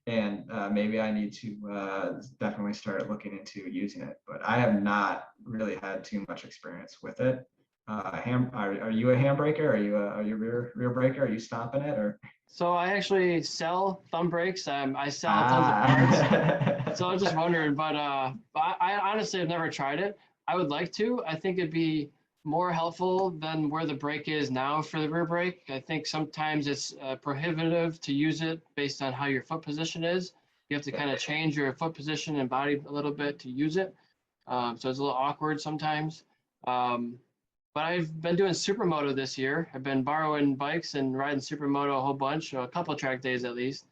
And maybe I need to definitely start looking into using it. But I have not really had too much experience with it. Are you a handbraker? Are you rear breaker? Are you stomping it or? So I actually sell thumb brakes. I sell tons of parts. So I was just Ah. wondering, but I honestly have never tried it. I would like to. I think it'd be more helpful than where the brake is now for the rear brake. I think sometimes it's prohibitive to use it based on how your foot position is. You have to kind of change your foot position and body a little bit to use it. So it's a little awkward sometimes. Um, but I've been doing supermoto this year. I've been borrowing bikes and riding supermoto a whole bunch, a couple of track days at least,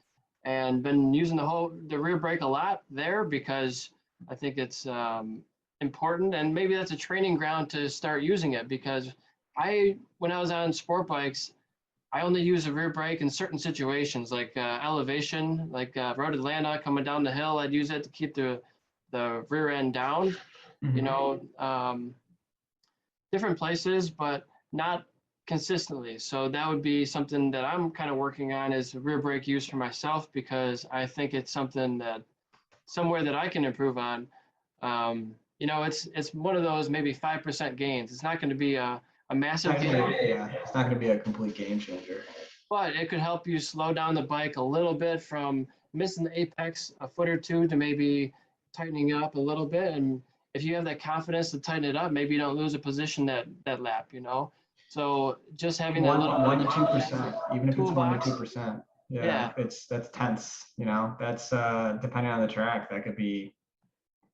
and been using the rear brake a lot there because I think it's important, and maybe that's a training ground to start using it because when I was on sport bikes, I only use the rear brake in certain situations like elevation, like Road Atlanta coming down the hill. I'd use it to keep the rear end down, you Mhm. know. Different places, but not consistently. So that would be something that I'm kind of working on is rear brake use for myself because I think it's something that somewhere that I can improve on. It's one of those maybe 5% gains. It's not going to be a massive gain, Yeah, it's not going to be a complete game changer. but it could help you slow down the bike a little bit from missing the apex a foot or two to maybe tightening up a little bit. And if you have that confidence to tighten it up, maybe you don't lose a position that lap. So just having that little One to 2%, even if it's 1 to toolbox, 2%. Yeah, yeah, that's tense. That's depending on the track, that could be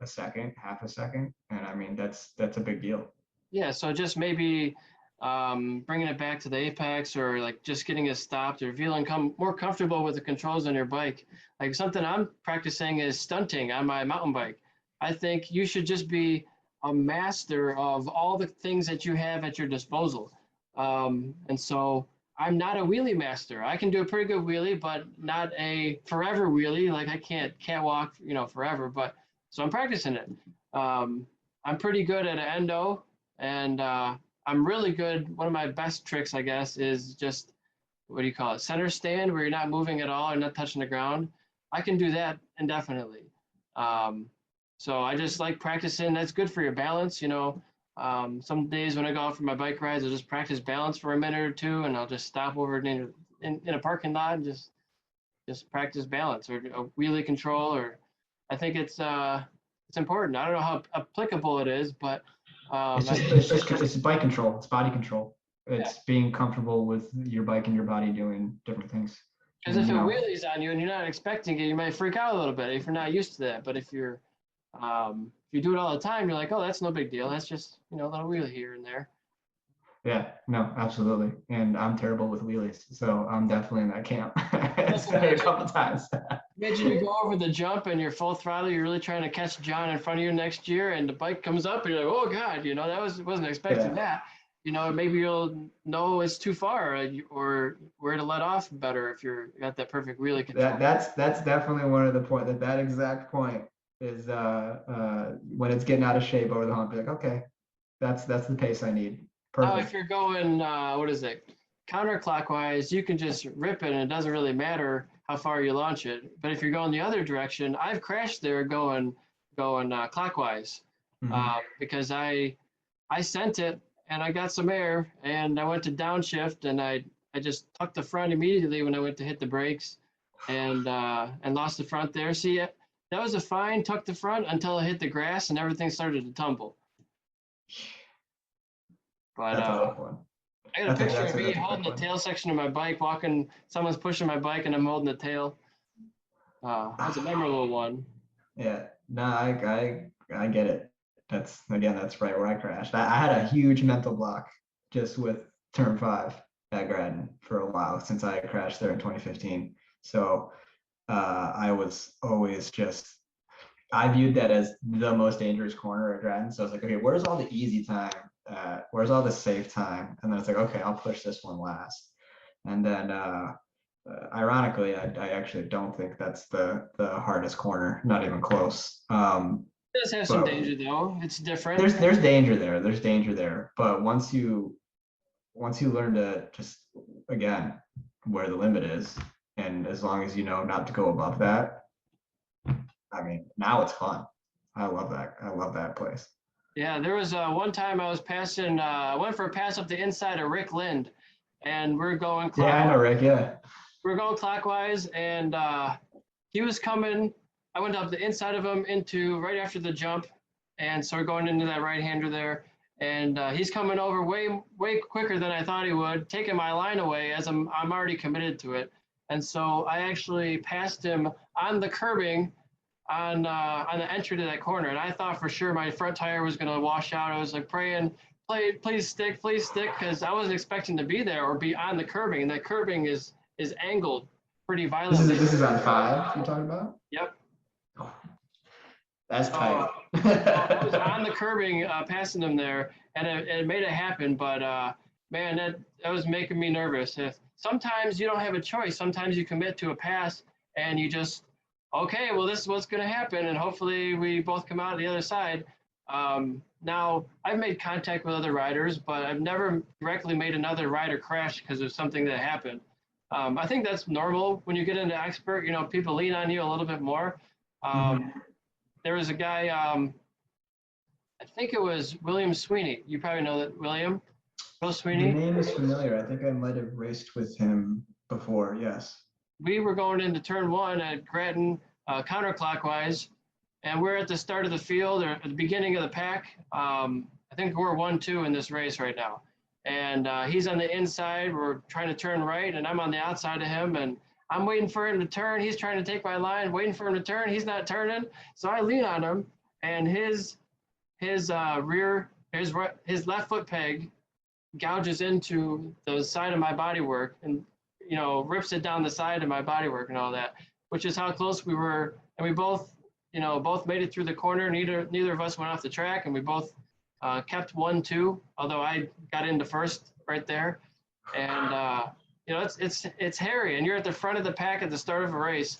a second, half a second, and I mean that's a big deal. yeah. So just maybe bringing it back to the apex or like just getting it stopped or feeling more comfortable with the controls on your bike. Like something I'm practicing is stunting on my mountain bike. I think you should just be a master of all the things that you have at your disposal. And so I'm not a wheelie master. I can do a pretty good wheelie, but not a forever wheelie. Like I can't walk, forever. But so I'm practicing it. I'm pretty good at an endo, and I'm really good. One of my best tricks, I guess, is just what do you call it? Center stand, where you're not moving at all and not touching the ground. I can do that indefinitely. Um, so I just like practicing. That's good for your balance. Some days when I go out for my bike rides, I'll just practice balance for a minute or two, and I'll just stop over in a parking lot and just practice balance or a wheelie control. Or I think it's important. I don't know how applicable it is, but It's bike control, it's body control. yeah. It's being comfortable with your bike and your body doing different things. Because And if it wheelies on you and you're not expecting it, you might freak out a little bit if you're not used to that. But if you do it all the time, you're like, oh, that's no big deal. That's just a little wheelie here and there. yeah, no, absolutely. And I'm terrible with wheelies, so I'm definitely in that camp. It's Plus, done it a couple times. imagine you go over the jump and you're full throttle. You're really trying to catch John in front of you next year, and the bike comes up, and you're like, oh god, that wasn't expecting Yeah. that. maybe you'll know it's too far or where to let off better if you got that perfect wheelie control. That's definitely one of the point that exact point is when it's getting out of shape over the hump. You're like, okay, that's the pace I need. Now, if Perfect. you're going, what is it, counterclockwise, you can just rip it and it doesn't really matter how far you launch it. But if you're going the other direction, I've crashed there going clockwise because I sent it and I got some air and I went to downshift and I just tucked the front immediately when I went to hit the brakes and lost the front there. See, that was a fine tuck the front until I hit the grass and everything started to tumble. But That's a tough one. I got a picture of me that's a holding the quick one. tail section of my bike, walking. Someone's pushing my bike, and I'm holding the tail. That's a memorable one. Yeah, no, I get it. That's right where I crashed. I had a huge mental block just with turn 5 at Grattan for a while since I crashed there in 2015. So I was always I viewed that as the most dangerous corner at Grattan. So I was like, okay, where's all the easy time? Where's all the safe time? And then it's like, okay, I'll push this one last. And then ironically, I actually don't think that's the hardest corner, not even close. It does have some danger though. It's different. There's danger there. There's danger there. But once you learn to just, again, where the limit is, and as long as you know not to go above that, I mean, now it's fun. I love that. I love that place. Yeah, there was one time I was passing. I went for a pass up the inside of Rick Lind, and we're going clockwise. Yeah, I know, Rick. Yeah. We're going clockwise, and he was coming. I went up the inside of him into right after the jump, and so we're going into that right-hander there. And he's coming over way quicker than I thought he would, taking my line away as I'm already committed to it. And so I actually passed him on the curbing on the entry to that corner, and I thought for sure my front tire was going to wash out. I was like praying, please stick, because I wasn't expecting to be there or be on the curbing, and that curbing is angled pretty violently. This is on 5 you're talking about? Yep. Oh, that's tight. I was on the curbing, passing them there, and it made it happen. But man, that was making me nervous. Sometimes you don't have a choice. Sometimes you commit to a pass, and you just, okay, well, this is what's going to happen, and hopefully we both come out the other side. Now, I've made contact with other riders, but I've never directly made another rider crash because of something that happened. I think that's normal when you get into expert. People lean on you a little bit more. There was a guy, I think it was William Sweeney. You probably know that, William. Bill Sweeney. The name is familiar. I think I might have raced with him before. Yes. We were going into turn 1 at Grattan, counterclockwise, and we're at the start of the field or at the beginning of the pack. I think we're 1-2 in this race right now. And he's on the inside. We're trying to turn right, and I'm on the outside of him, and I'm waiting for him to turn. He's trying to take my line, waiting for him to turn. He's not turning, so I lean on him, and his left foot peg gouges into the side of my bodywork and rips it down the side of my bodywork and all that, which is how close we were. And we both made it through the corner. Neither of us went off the track, and we both kept 1-2, although I got into first right there. And it's hairy, and you're at the front of the pack at the start of a race.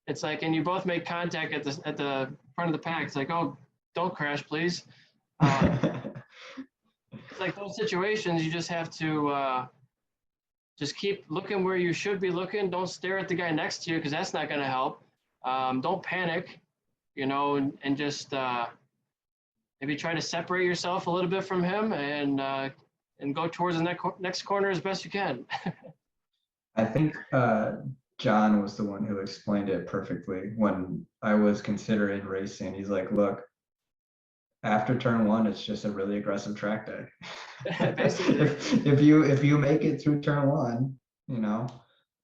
It's like, and you both make contact at the front of the pack. It's like, oh, don't crash, please. It's like those situations, you just have to just keep looking where you should be looking. Don't stare at the guy next to you because that's not going to help. Don't panic, and just maybe try to separate yourself a little bit from him and go towards the next corner as best you can. I think John was the one who explained it perfectly when I was considering racing. He's like, look, after turn 1, it's just a really aggressive track day. if you make it through turn 1,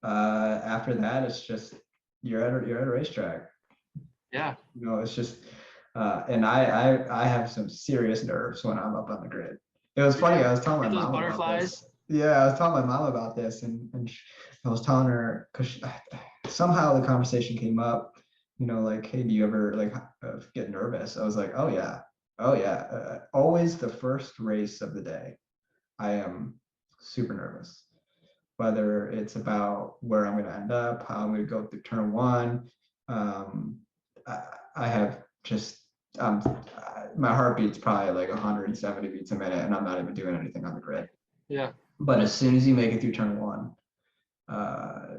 after that, it's just you're at a racetrack. Yeah. It's just and I have some serious nerves when I'm up on the grid. It was funny. I was telling my mom about this. Yeah, I was telling my mom about this, and I was telling her because somehow the conversation came up. Like, hey, do you ever get nervous? I was like, oh yeah. Always the first race of the day, I am super nervous. Whether it's about where I'm going to end up, how I'm going to go through turn one. I have just, my heartbeat's probably like 170 beats a minute, and I'm not even doing anything on the grid. Yeah. But as soon as you make it through turn one,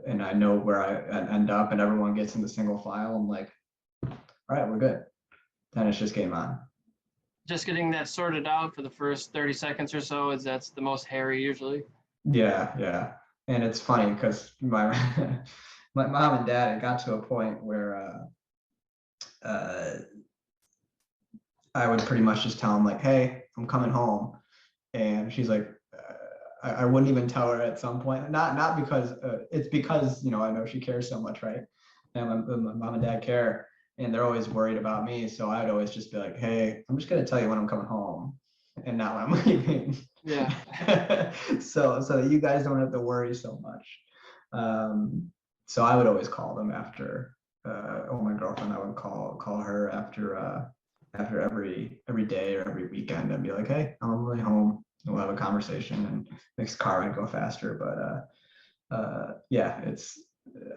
and I know where I end up, and everyone gets in the single file, I'm like, all right, we're good. Then it's just game on. Just getting that sorted out for the first 30 seconds or so that's the most hairy usually. Yeah. And it's funny because my my mom and dad, it got to a point where I would pretty much just tell them like, hey, I'm coming home. And she's like, I wouldn't even tell her at some point, not because it's because, you know, I know she cares so much, right? And my mom and dad care, and they're always worried about me. So I'd always just be like, hey, I'm just going to tell you when I'm coming home and not when I'm leaving. Yeah. so that you guys don't have to worry so much. So I would always call them after, my girlfriend, I would call her after every day or every weekend and be like, hey, I'm on my way home. We'll have a conversation, and makes the car ride go faster. But yeah,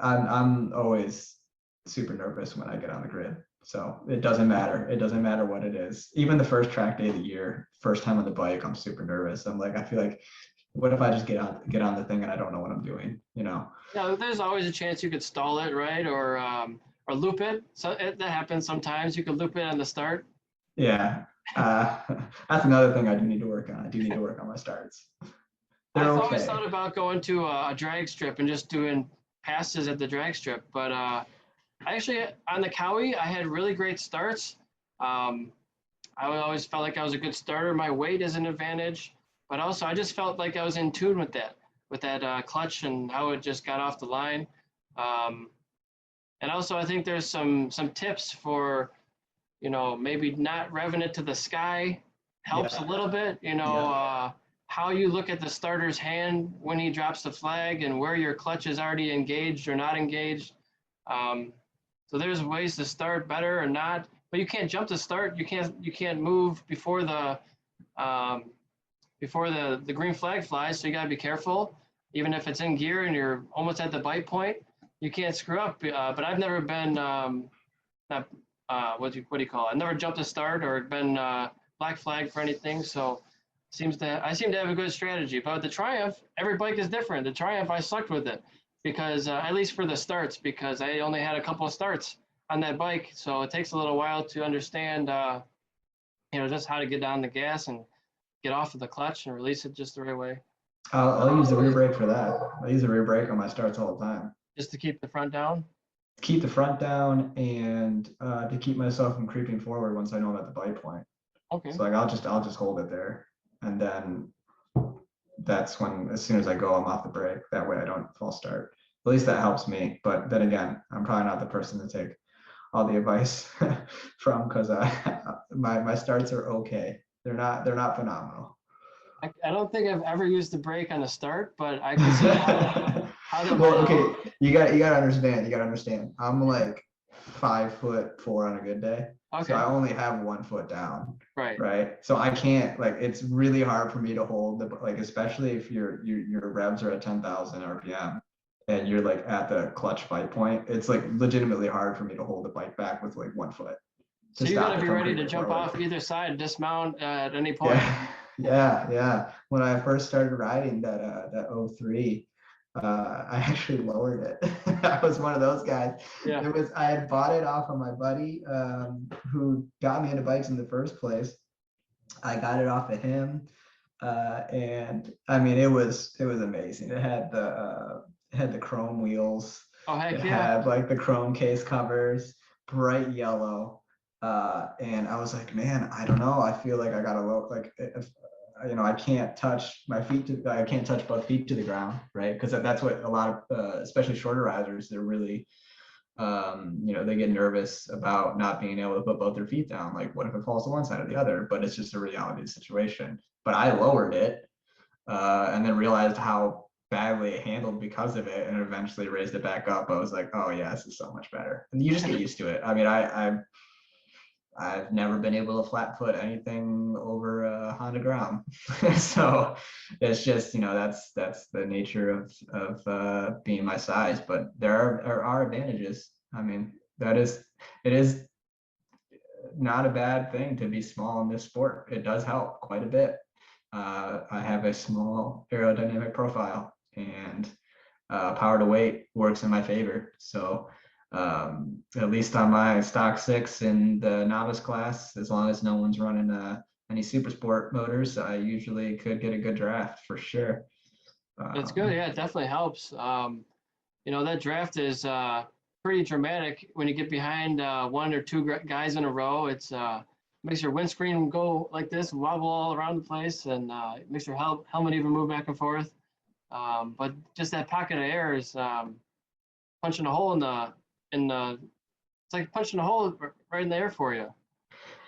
I'm always super nervous when I get on the grid. So it doesn't matter. It doesn't matter what it is. Even the first track day of the year, first time on the bike, I'm super nervous. I'm like, I feel like, what if I just get on the thing and I don't know what I'm doing, you know? Yeah, there's always a chance you could stall it, right? Or loop it. So that happens sometimes. You could loop it on the start. Yeah. That's another thing I do need to work on. I do need to work on my starts. They're I've okay. always thought about going to a drag strip and just doing passes at the drag strip. But I actually, on the Cowie, I had really great starts. I always felt like I was a good starter. My weight is an advantage, but also I just felt like I was in tune with that clutch and how it just got off the line. And also, I think there's some tips for, you know, maybe not revving it to the sky helps a little bit, you know, how you look at the starter's hand when he drops the flag and where your clutch is already engaged or not engaged. So there's ways to start better or not, but you can't jump to start. You can't move before the green flag flies. So you gotta be careful. Even if it's in gear and you're almost at the bite point, you can't screw up. But I've never been what do you call it? I've never jumped a start or been black flag for anything. So I seem to have a good strategy. But the Triumph, every bike is different. The Triumph, I sucked with it because at least for the starts, because I only had a couple of starts on that bike. So it takes a little while to understand, you know, just how to get down the gas and get off of the clutch and release it just the right way. I'll use the rear brake for that. I use the rear brake on my starts all the time. Just to keep the front down? Keep the front down and to keep myself from creeping forward once I know I'm at the bite point. Okay. So like I'll just hold it there, and then that's when, as soon as I go, I'm off the brake. That way I don't false start. At least that helps me. But then again, I'm probably not the person to take all the advice from, because my starts are okay. They're not phenomenal. I don't think I've ever used the brake on a start, but I can see how the well, okay, you gotta understand. I'm like 5'4" on a good day. Okay. So I only have 1 foot down. Right. So I can't, like, it's really hard for me to hold the, like, especially if your revs are at 10,000 RPM and you're like at the clutch bite point. It's like legitimately hard for me to hold the bike back with like 1 foot. So you gotta be ready to jump off either side, dismount at any point. Yeah. When I first started riding that 03, I actually lowered it. I was one of those guys. Yeah. I had bought it off of my buddy who got me into bikes in the first place. I got it off of him, and I mean it was amazing. It had the chrome wheels. Oh heck it yeah! Had like the chrome case covers, bright yellow. And I was like, man, I don't know. I feel like I gotta like, if, you know, I can't touch my feet I can't touch both feet to the ground, right? Because that's what a lot of, especially shorter riders, they're really, you know, they get nervous about not being able to put both their feet down. Like, what if it falls to one side or the other? But it's just a reality of the situation. But I lowered it, and then realized how badly it handled because of it, and eventually raised it back up. I was like, oh yeah, this is so much better. And you just get used to it. I mean, I've never been able to flat foot anything over a Honda Grom. So it's just, that's the nature of being my size. But there are advantages. I mean, it is not a bad thing to be small in this sport. It does help quite a bit. I have a small aerodynamic profile, and power to weight works in my favor. So at least on my stock 6 in the novice class, as long as no one's running any super sport motors, I usually could get a good draft for sure. That's good. Yeah, it definitely helps. That draft is pretty dramatic when you get behind one or two guys in a row. It's makes your windscreen go like this, wobble all around the place, and it makes your helmet even move back and forth. But just that pocket of air is punching a hole it's like punching a hole right in the air for you.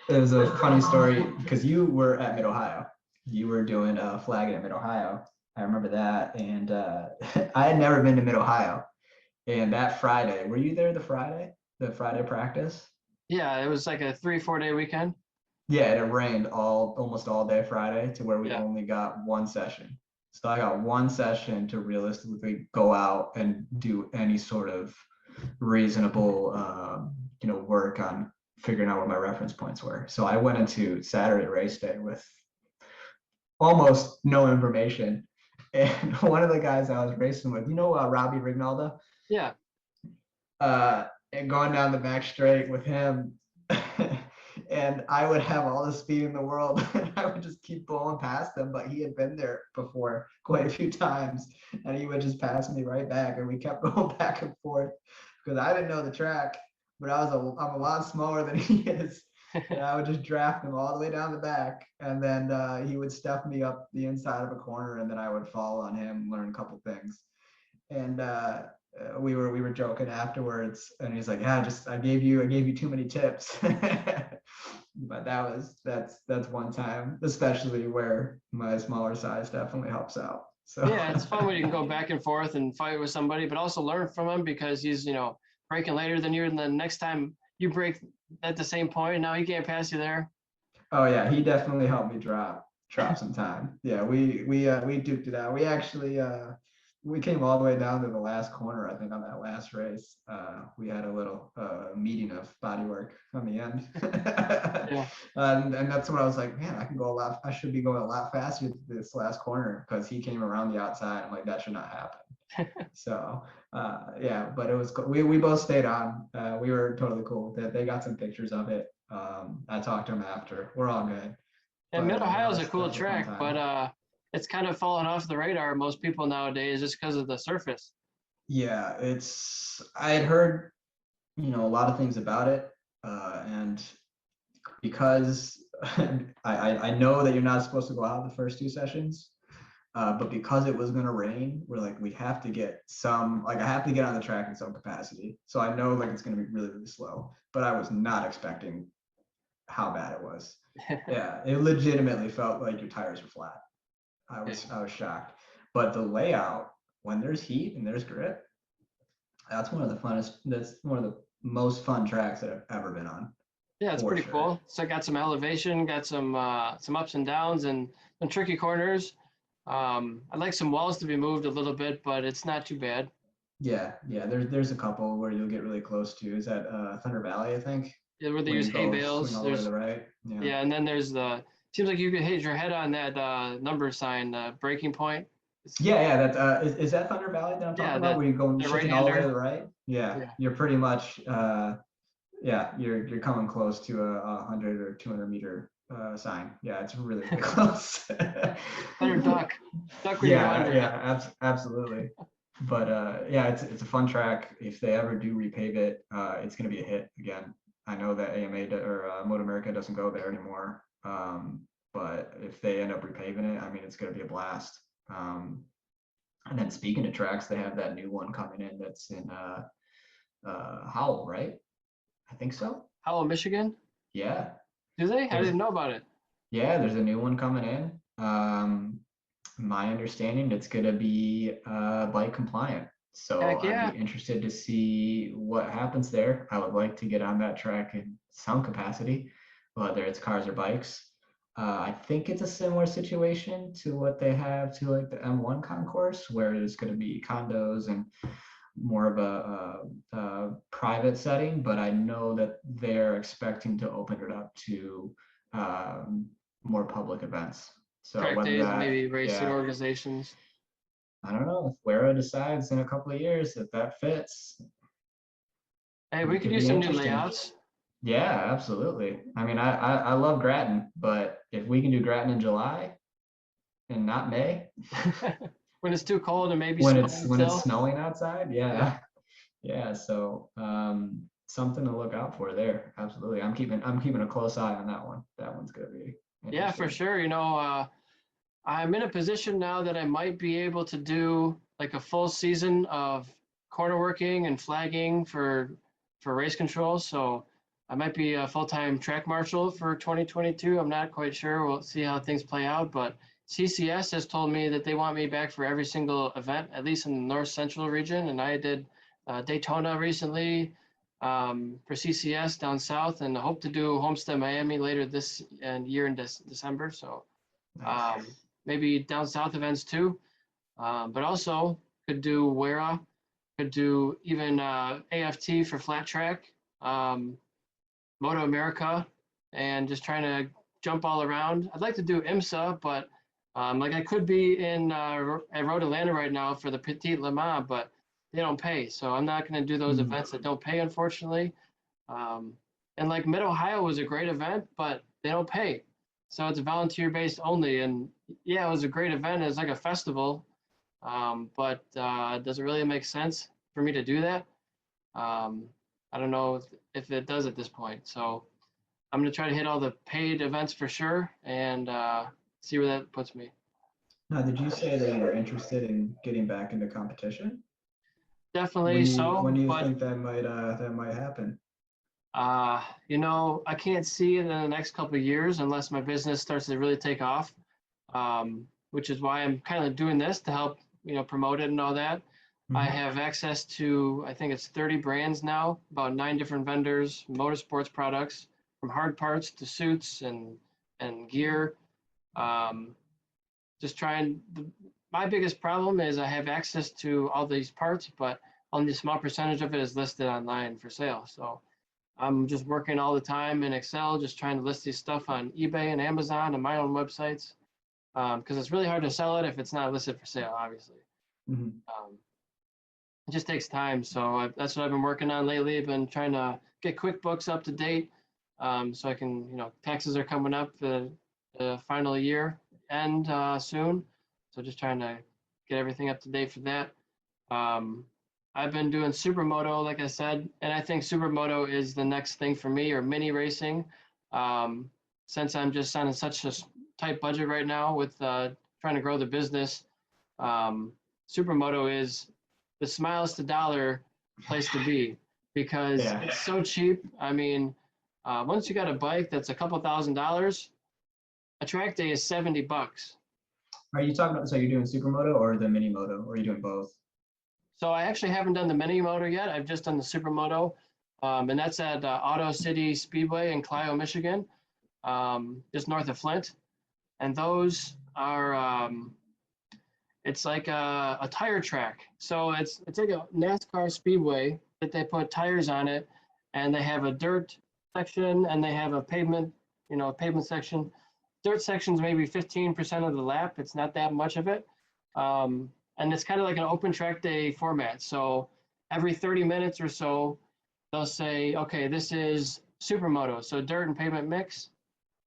It was a funny story because you were at Mid Ohio. You were doing flagging at Mid Ohio. I remember that, and I had never been to Mid Ohio. And that Friday, were you there the Friday practice? Yeah, it was like a 3-4 day weekend. Yeah, it rained almost all day Friday to where we Yeah. only got one session. So I got one session to realistically go out and do any sort of reasonable, work on figuring out what my reference points were. So I went into Saturday race day with almost no information. And one of the guys I was racing with, Robbie Rignalda? Yeah. And going down the back straight with him, and I would have all the speed in the world, and I would just keep blowing past him. But he had been there before quite a few times, and he would just pass me right back, and we kept going back and forth because I didn't know the track, but I'm a lot smaller than he is. And I would just draft him all the way down the back, and then he would step me up the inside of a corner, and then I would fall on him, learn a couple things. And we were joking afterwards, and he's like, "Yeah, I gave you too many tips." But that's one time, especially where my smaller size definitely helps out. So Yeah, it's fun when you can go back and forth and fight with somebody, but also learn from him because he's braking later than you, and the next time you break at the same point, now he can't pass you there. Oh yeah, he definitely helped me drop some time. Yeah, we duked it out. We actually we came all the way down to the last corner, I think, on that last race. We had a little meeting of body work on the end. Yeah. And that's when I was like, man, I should be going a lot faster to this last corner, because he came around the outside. I'm like, that should not happen. So yeah, but it was cool. We both stayed on. We were totally cool. They got some pictures of it. I talked to him after. We're all good. And Mid Ohio is a cool that was a fun track, time. but it's kind of fallen off the radar of most people nowadays just because of the surface. Yeah, I had heard, a lot of things about it. And because I know that you're not supposed to go out the first 2 sessions, but because it was going to rain, we're like, we have to get I have to get on the track in some capacity. So I know like it's going to be really, really slow, but I was not expecting how bad it was. Yeah, it legitimately felt like your tires were flat. I was shocked. But the layout, when there's heat and there's grip, that's one of the most fun tracks that I've ever been on. Yeah, it's pretty cool. So I got some elevation, got some ups and downs and some tricky corners. I'd like some walls to be moved a little bit, but it's not too bad. Yeah. There's a couple where you'll get really close to. Is that Thunder Valley, I think? Yeah, where they When use you hay go bales. swing all the way to the right. Yeah, and then there's seems like you could hit your head on that number sign, braking point. Yeah. That is that Thunder Valley that I'm talking about, where you're going shifting all the way to the right? Yeah. You're pretty much you're coming close to a 100 or 200 meter sign. Yeah, it's really, really close. Better duck when you're under. Absolutely. But yeah, it's a fun track. If they ever do repave it, it's going to be a hit again. I know that AMA or Motor America doesn't go there anymore. But if they end up repaving it, I mean, it's going to be a blast. And then speaking of tracks, they have that new one coming in that's in Howell, right? I think so. Howell, Michigan? Yeah. Do they? I didn't know about it. Yeah, there's a new one coming in. My understanding, it's going to be bike compliant. So I'd be interested to see what happens there. I would like to get on that track in some capacity. whether it's cars or bikes. I think it's a similar situation to what they have to like the M1 concourse, where it's going to be condos and more of a private setting. But I know that they're expecting to open it up to more public events. So Track whether days and that, maybe racing yeah, organizations. I don't know if Wera decides in a couple of years that that fits, Hey, we it could could use be some new interesting. layouts. Yeah, absolutely. I mean, I love Grattan, but if we can do Grattan in July and not May, When it's too cold and maybe when it's snowing when it's still. snowing outside, Yeah. yeah, yeah. So something to look out for there. Absolutely. I'm keeping a close eye on that one. That one's gonna be Yeah, for interesting. sure. I'm in a position now that I might be able to do like a full season of corner working and flagging for race control. So I might be a full-time track marshal for 2022. I'm not quite sure. We'll see how things play out, but CCS has told me that they want me back for every single event, at least in the North Central region. And I did Daytona recently for CCS down south, and hope to do Homestead Miami later this year in December. So Nice. um, maybe down south events too, but also could do Wera, could do even AFT for flat track, Moto America, and just trying to jump all around. I'd like to do IMSA, but like I could be at Road Atlanta right now for the Petit Le Mans, but they don't pay, so I'm not going to do those Mhm. events that don't pay, unfortunately. Um, and like Mid Ohio was a great event, but they don't pay, so it's volunteer based only. And yeah, it was a great event. It was like a festival, but does it really make sense for me to do that? Um, I don't know if it does at this point. So I'm going to try to hit all the paid events for sure and see where that puts me. Now, did you say that you were interested in getting back into competition? Definitely When do so, you but think that might happen? I can't see it in the next couple of years unless my business starts to really take off, which is why I'm kind of doing this to help, promote it and all that. I Mhm. have access to, I think it's 30 brands now, about 9 different vendors, motorsports products, from hard parts to suits and gear. Um, just trying. My biggest problem is I have access to all these parts, but only a small percentage of it is listed online for sale. So I'm just working all the time in Excel, just trying to list these stuff on eBay and Amazon and my own websites, because it's really hard to sell it if it's not listed for sale, obviously. Mhm. Um, it just takes time. So that's what I've been working on lately. I've been trying to get QuickBooks up to date, so I can, taxes are coming up the final year end soon. So just trying to get everything up to date for that. Um, I've been doing supermoto, like I said, and I think supermoto is the next thing for me, or mini racing. Um, since I'm just on such a tight budget right now with trying to grow the business, um, supermoto is the smiles to dollar place to be because Yeah. it's so cheap. I mean, once you got a bike that's a couple $1,000s, a track day is $70. Are you talking about, so you're doing supermoto or the mini moto, or are you doing both? So I actually haven't done the mini moto yet. I've just done the supermoto, and that's at Auto City Speedway in Clio, Michigan, just north of Flint. And those are it's like a tire track. So it's like a NASCAR speedway that they put tires on it, and they have a dirt section and they have a pavement, pavement section. Dirt section's maybe 15% of the lap. It's not that much of it. And it's kind of like an open track day format. So every 30 minutes or so, they'll say, okay, this is supermoto, so dirt and pavement mix.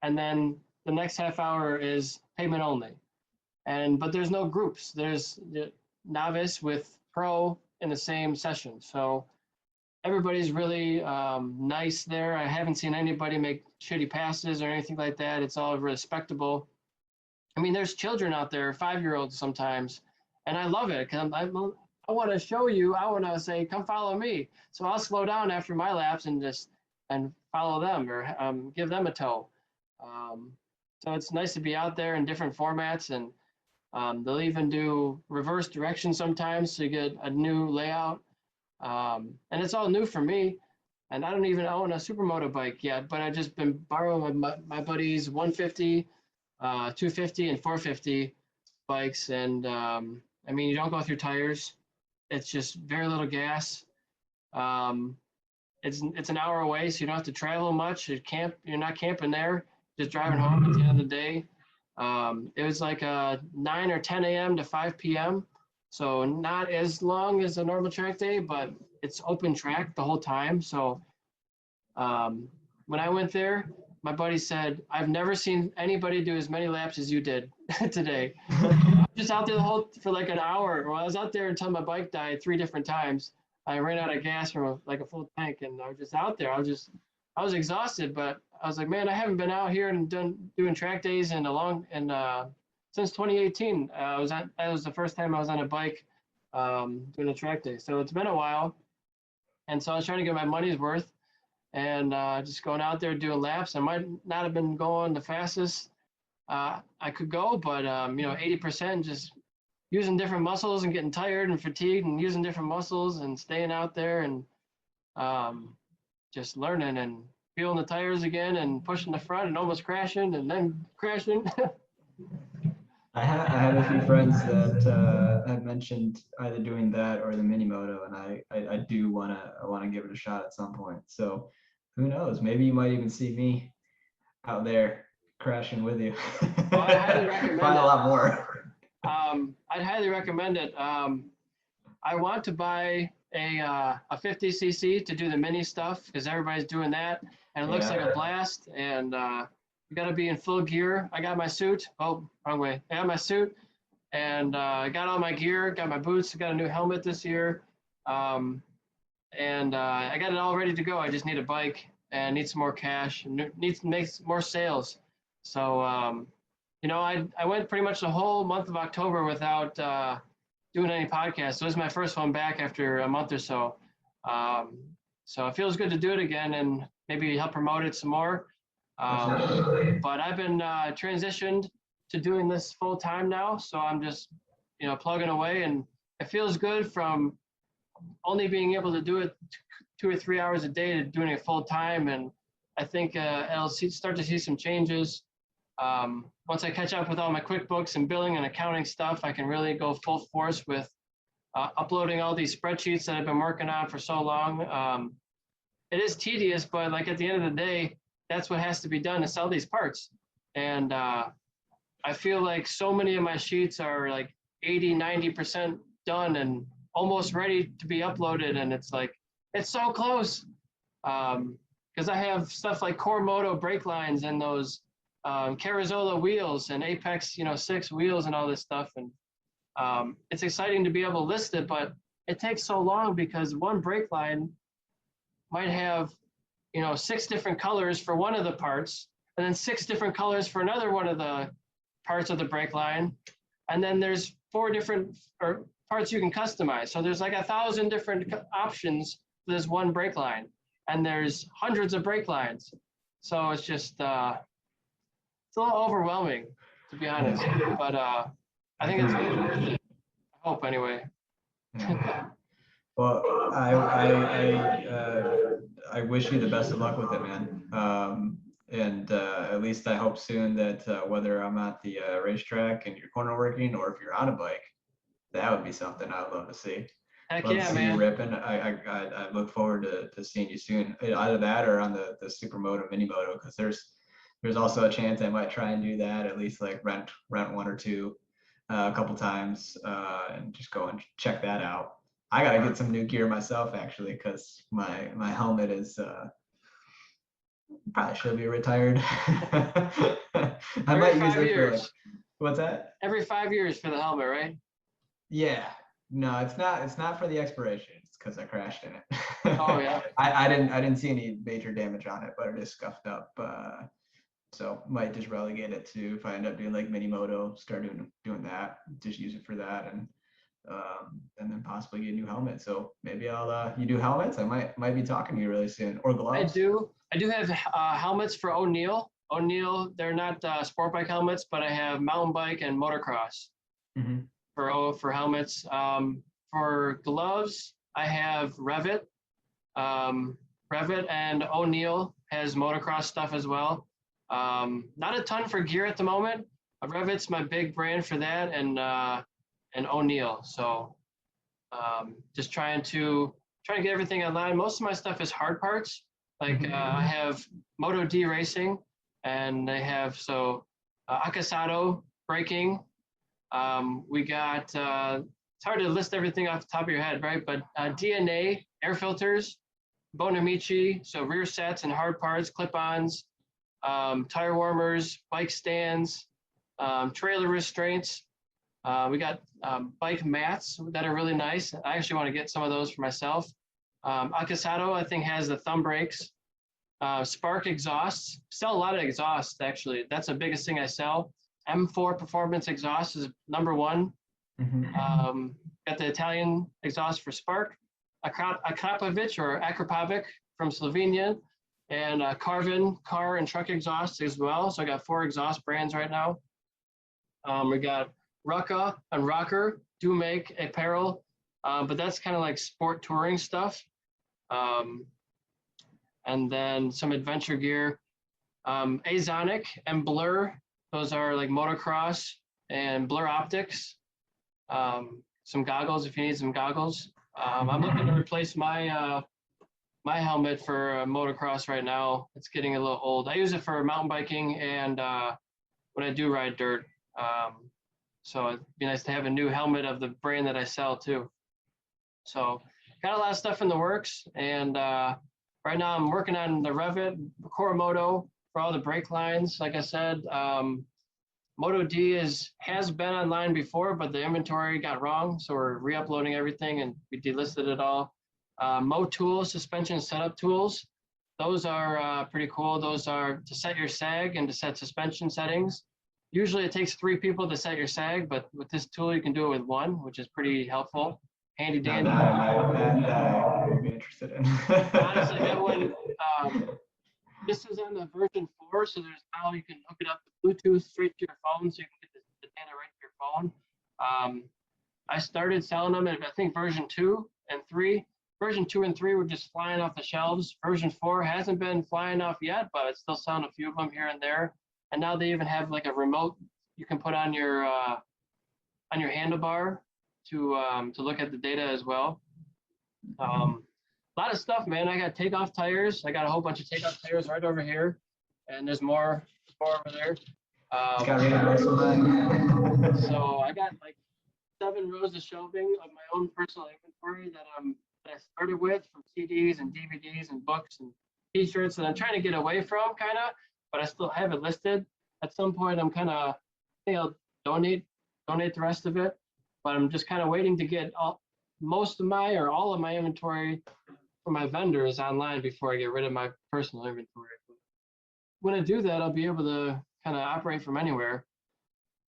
And then the next half hour is pavement only. But there's no groups. There's the novice with pro in the same session. So everybody's really nice there. I haven't seen anybody make shitty passes or anything like that. It's all respectable. I mean, there's children out there, 5-year-olds sometimes, and I love it because I want to show you. I want to say, come follow me. So I'll slow down after my laps and follow them or give them a tow. Um, so it's nice to be out there in different formats, and they'll even do reverse direction sometimes, so you get a new layout. And it's all new for me. and I don't even own a supermoto bike yet, but I've just been borrowing my buddy's 150, 250, and 450 bikes. And I mean, you don't go through tires. It's just very little gas. Um, it's an hour away, so you don't have to travel much. You're not camping there, just driving home at the end of the day. It was like 9 or 10 a.m. to 5 p.m. So not as long as a normal track day, but it's open track the whole time. So when I went there, my buddy said, "I've never seen anybody do as many laps as you did today." Just out there for like an hour. Well, I was out there until my bike died 3 different times. I ran out of gas from like a full tank, and I was just out there. I was exhausted, but I was like, man, I haven't been out here and doing track days in since 2018. That was the first time I was on a bike doing a track day. So it's been a while, and so I was trying to get my money's worth, and just going out there doing laps. I might not have been going the fastest I could go, but 80% just using different muscles and getting tired and fatigued and using different muscles and staying out there and just learning and feeling the tires again and pushing the front and almost crashing and then crashing. I have a few friends that have mentioned either doing that or the mini moto, and I do wanna give it a shot at some point. So who knows? Maybe you might even see me out there crashing with you. Well, I highly recommend Probably it. a lot more. I'd highly recommend it. I want to buy a 50cc to do the mini stuff because everybody's doing that, and it looks like a blast. And you got to be in full gear. I got my suit. Oh, wrong way. I got my suit, and I got all my gear. Got my boots. Got a new helmet this year, and I got it all ready to go. I just need a bike and need some more cash and need to make more sales. So I went pretty much the whole month of October without doing any podcasts. So this is my first one back after a month or so. So it feels good to do it again and maybe help promote it some more. But I've been transitioned to doing this full time now. So I'm just, plugging away, and it feels good from only being able to do it 2 or 3 hours a day to doing it full time. And I think I'll start to see some changes. Once I catch up with all my QuickBooks and billing and accounting stuff, I can really go full force with uploading all these spreadsheets that I've been working on for so long. It is tedious, but like at the end of the day, that's what has to be done to sell these parts. And I feel like so many of my sheets are like 80, 90% done and almost ready to be uploaded. And it's like, it's so close. Because I have stuff like Core Moto brake lines and those Carrozzeria wheels and Apex, 6 wheels and all this stuff. And it's exciting to be able to list it, but it takes so long because one brake line might have, 6 different colors for one of the parts, and then 6 different colors for another one of the parts of the brake line. And then there's 4 different parts you can customize. So there's like 1,000 different options for this one brake line, and there's hundreds of brake lines. So it's just, it's a little overwhelming, to be honest. But I think it's worth it. I hope anyway. Well, I wish you the best of luck with it, man. And at least I hope soon that whether I'm at the racetrack and you're corner working, or if you're on a bike, that would be something I'd love to see. Heck Love yeah, to see man. you ripping. I look forward to seeing you soon. Either that or on the Supermoto Mini Moto, because there's also a chance I might try and do that, at least like rent 1 or 2 a couple times and just go and check that out. I gotta get some new gear myself actually, because my helmet is probably should be retired. I might use it for like, what's that? Every 5 years for the helmet, right? Yeah. No, it's not for the expiration. It's because I crashed in it. Oh yeah. I didn't see any major damage on it, but it is scuffed up. So might just relegate it to, if I end up doing like mini moto, start doing that, just use it for that, and then possibly get a new helmet. So maybe I'll you do helmets? I might be talking to you really soon, or gloves. I do have helmets for O'Neill. O'Neill, they're not sport bike helmets, but I have mountain bike and motocross for helmets. For gloves, I have Revit. Revit, and O'Neill has motocross stuff as well. Not a ton for gear at the moment. Revit's my big brand for that, and O'Neill. So just trying to get everything online. Most of my stuff is hard parts. Like I have Moto D Racing, and they have Akasado braking. We got it's hard to list everything off the top of your head, right? But DNA air filters, Bonamici, so rear sets and hard parts, clip-ons, tire warmers, bike stands, trailer restraints. We got bike mats that are really nice. I actually want to get some of those for myself. Akasado, I think, has the thumb brakes. Spark exhausts. Sell a lot of exhausts, actually. That's the biggest thing I sell. M4 Performance exhaust is number one. Got the Italian exhaust for Spark. Akrapovic or Akrapovic from Slovenia, and Carvin car and truck exhaust as well. So I got 4 exhaust brands right now. We got Rucka and Rocker do make apparel, but that's kind of like sport touring stuff. And then some adventure gear. Azonic and Blur, those are like motocross, and Blur Optics. Some goggles if you need some goggles. I'm looking to replace my my helmet for motocross right now. It's getting a little old. I use it for mountain biking and when I do ride dirt. So it'd be nice to have a new helmet of the brand that I sell too. So got a lot of stuff in the works, and right now I'm working on the Revit Coromoto for all the brake lines. Like I said, Moto D has been online before, but the inventory got wrong, so we're re-uploading everything and we delisted it all. Mo Tools suspension setup tools. Those are pretty cool. Those are to set your sag and to set suspension settings. Usually it takes 3 people to set your sag, but with this tool you can do it with 1, which is pretty helpful. Handy dandy. That I would be interested in. Honestly, that one, this is on the version 4, so there's now you can hook it up to Bluetooth straight to your phone, so you can get the data right to your phone. I started selling them at, I think, version 2 and 3. Version 2 and 3 were just flying off the shelves. Version 4 hasn't been flying off yet, but it's still selling a few of them here and there. And now they even have like a remote you can put on your handlebar to look at the data as well. A lot of stuff, man. I got takeoff tires. I got a whole bunch of takeoff tires right over here, and there's more over there. Got rid of most of mine. So I got like 7 rows of shelving of my own personal inventory that I started with, from CDs and DVDs and books and T-shirts that I'm trying to get away from, kind of, but I still have it listed. At some point, I'm kind of, I think I'll donate the rest of it, but I'm just kind of waiting to get most of my or all of my inventory from my vendors online before I get rid of my personal inventory. When I do that, I'll be able to kind of operate from anywhere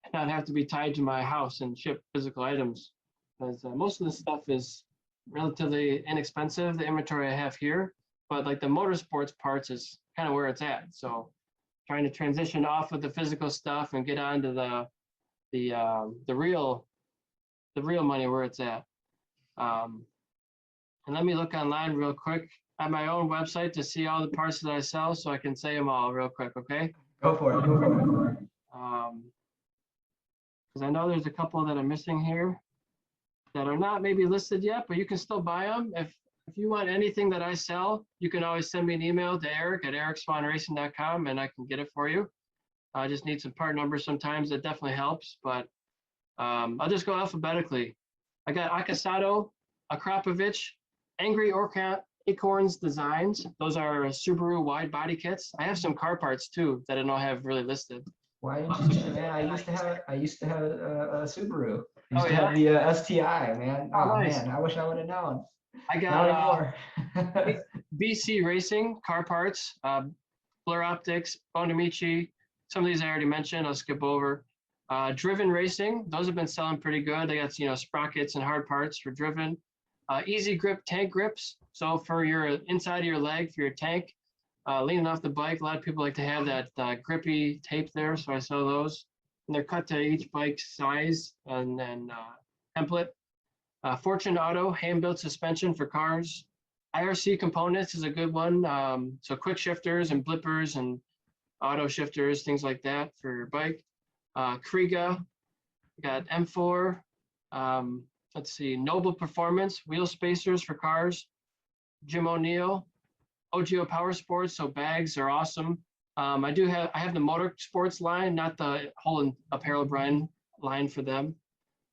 and not have to be tied to my house and ship physical items, because most of the stuff is relatively inexpensive, the inventory I have here, but like the motorsports parts is kind of where it's at. So trying to transition off of the physical stuff and get onto the real money where it's at. And let me look online real quick at my own website to see all the parts that I sell, so I can say them all real quick, okay? Go for it. Because I know there's a couple that are missing here that are not maybe listed yet, but you can still buy them. If you want anything that I sell, you can always send me an email to Eric at ericswanracing.com and I can get it for you. I just need some part numbers sometimes. That definitely helps, but I'll just go alphabetically. I got Akasado, Akrapovic, Angry Acorns Designs. Those are Subaru wide body kits. I have some car parts too that I don't have really listed. Why didn't you, man? I used to have a Subaru. I used Oh, to yeah? have the STI, man. Oh, Nice. man, I wish I would have known. I Not got anymore. BC Racing car parts, Blur Optics, Bonamici. Some of these I already mentioned. I'll skip over. Driven Racing. Those have been selling pretty good. They got sprockets and hard parts for Driven. Easy Grip tank grips. So for your inside of your leg for your tank, leaning off the bike, a lot of people like to have that grippy tape there, so I sell those. And they're cut to each bike's size and then template. Fortune Auto hand-built suspension for cars. IRC components is a good one. So quick shifters and blippers and auto shifters, things like that for your bike. Kriega, we got M4. Let's see, Noble Performance, wheel spacers for cars. Jim O'Neill, OGO Power Sports, so bags are awesome. I have the Motorsports line, not the whole apparel brand line for them.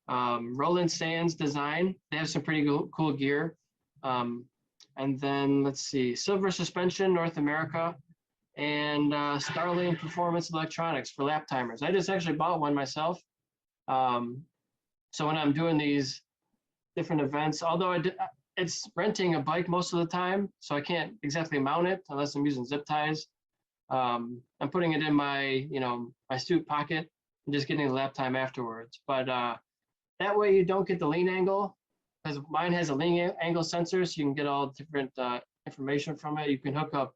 Roland Sands Design, they have some pretty cool gear. And then let's see, Silver Suspension North America, and Starlane Performance Electronics for lap timers. I just actually bought one myself. So when I'm doing these different events, although it's renting a bike most of the time, so I can't exactly mount it unless I'm using zip ties. I'm putting it in my, my suit pocket and just getting the lap time afterwards. But that way you don't get the lean angle, because mine has a lean angle sensor, so you can get all different information from it. You can hook up,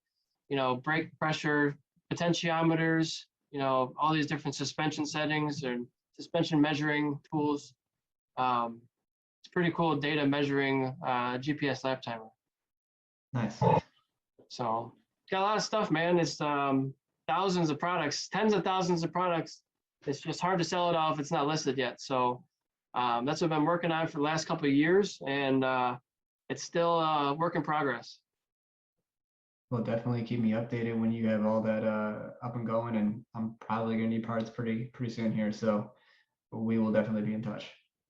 brake pressure, potentiometers, all these different suspension settings and suspension measuring tools. It's pretty cool data measuring GPS lap timer. Nice. So got a lot of stuff, man. It's thousands of products, tens of thousands of products. It's just hard to sell it all if it's not listed yet. So that's what I've been working on for the last couple of years, and it's still a work in progress. Well, definitely keep me updated when you have all that up and going, and I'm probably gonna need parts pretty soon here. So we will definitely be in touch.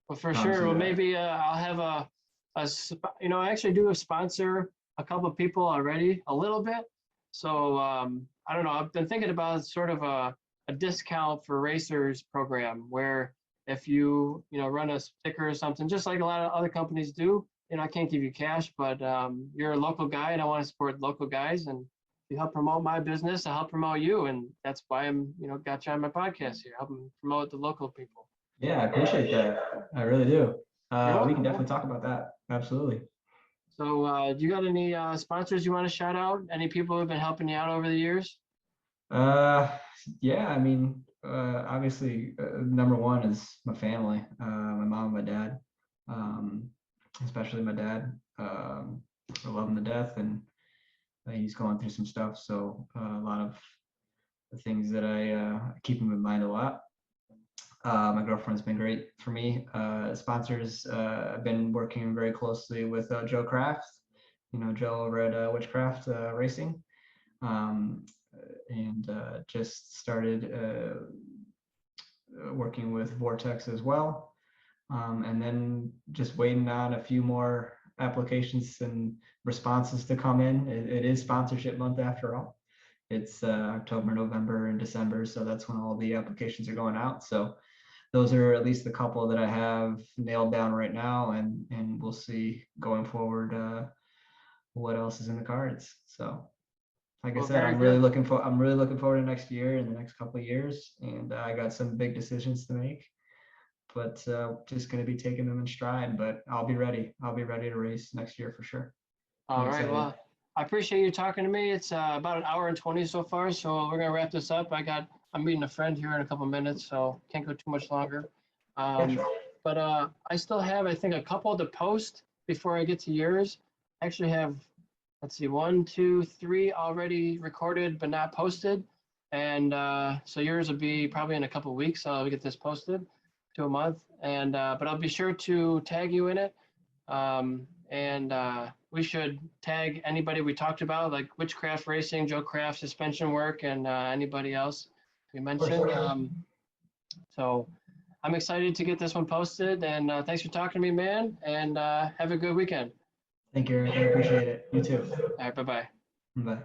Well, for sure. Well, maybe I'll have I actually do sponsor a couple of people already a little bit. So I don't know. I've been thinking about sort of a discount for racers program where if you run a sticker or something, just like a lot of other companies do, I can't give you cash, but you're a local guy and I want to support local guys, and you help promote my business, I help promote you, and that's why I'm got you on my podcast here, helping promote the local people. Yeah, I appreciate that. I really do. Welcome, we can definitely talk about that. Absolutely. So do you got any sponsors you want to shout out? Any people who have been helping you out over the years? Yeah, I mean, obviously, number one is my family, my mom, my dad, especially my dad. I love him to death, and he's going through some stuff. So a lot of the things that I keep him in mind a lot. My girlfriend's been great for me. Sponsors, I've been working very closely with Joe Kraft, Joe over at Witchcraft Racing. And just started working with Vortex as well. And then just waiting on a few more applications and responses to come in. It is sponsorship month after all. It's October, November, and December. So that's when all the applications are going out. So those are at least the couple that I have nailed down right now. And we'll see going forward what else is in the cards. So like I said, I'm really looking forward to next year and the next couple of years, and I got some big decisions to make, but just going to be taking them in stride. But I'll be ready. I'll be ready to race next year for sure. All right. Well, I appreciate you talking to me. It's about an hour and 20 so far, so we're gonna wrap this up. I'm meeting a friend here in a couple of minutes, so can't go too much longer. But I still have, I think, a couple to post before I get to yours. I actually have, let's see, 1, 2, 3 already recorded but not posted, and so yours will be probably in a couple of weeks. I'll get this posted to a month, and but I'll be sure to tag you in it, and we should tag anybody we talked about, like Witchcraft Racing, Joe Kraft Suspension Work, and anybody else we mentioned. So I'm excited to get this one posted, and thanks for talking to me, man, and have a good weekend. Thank you, Eric. I appreciate it. You too. All right, bye-bye. Bye.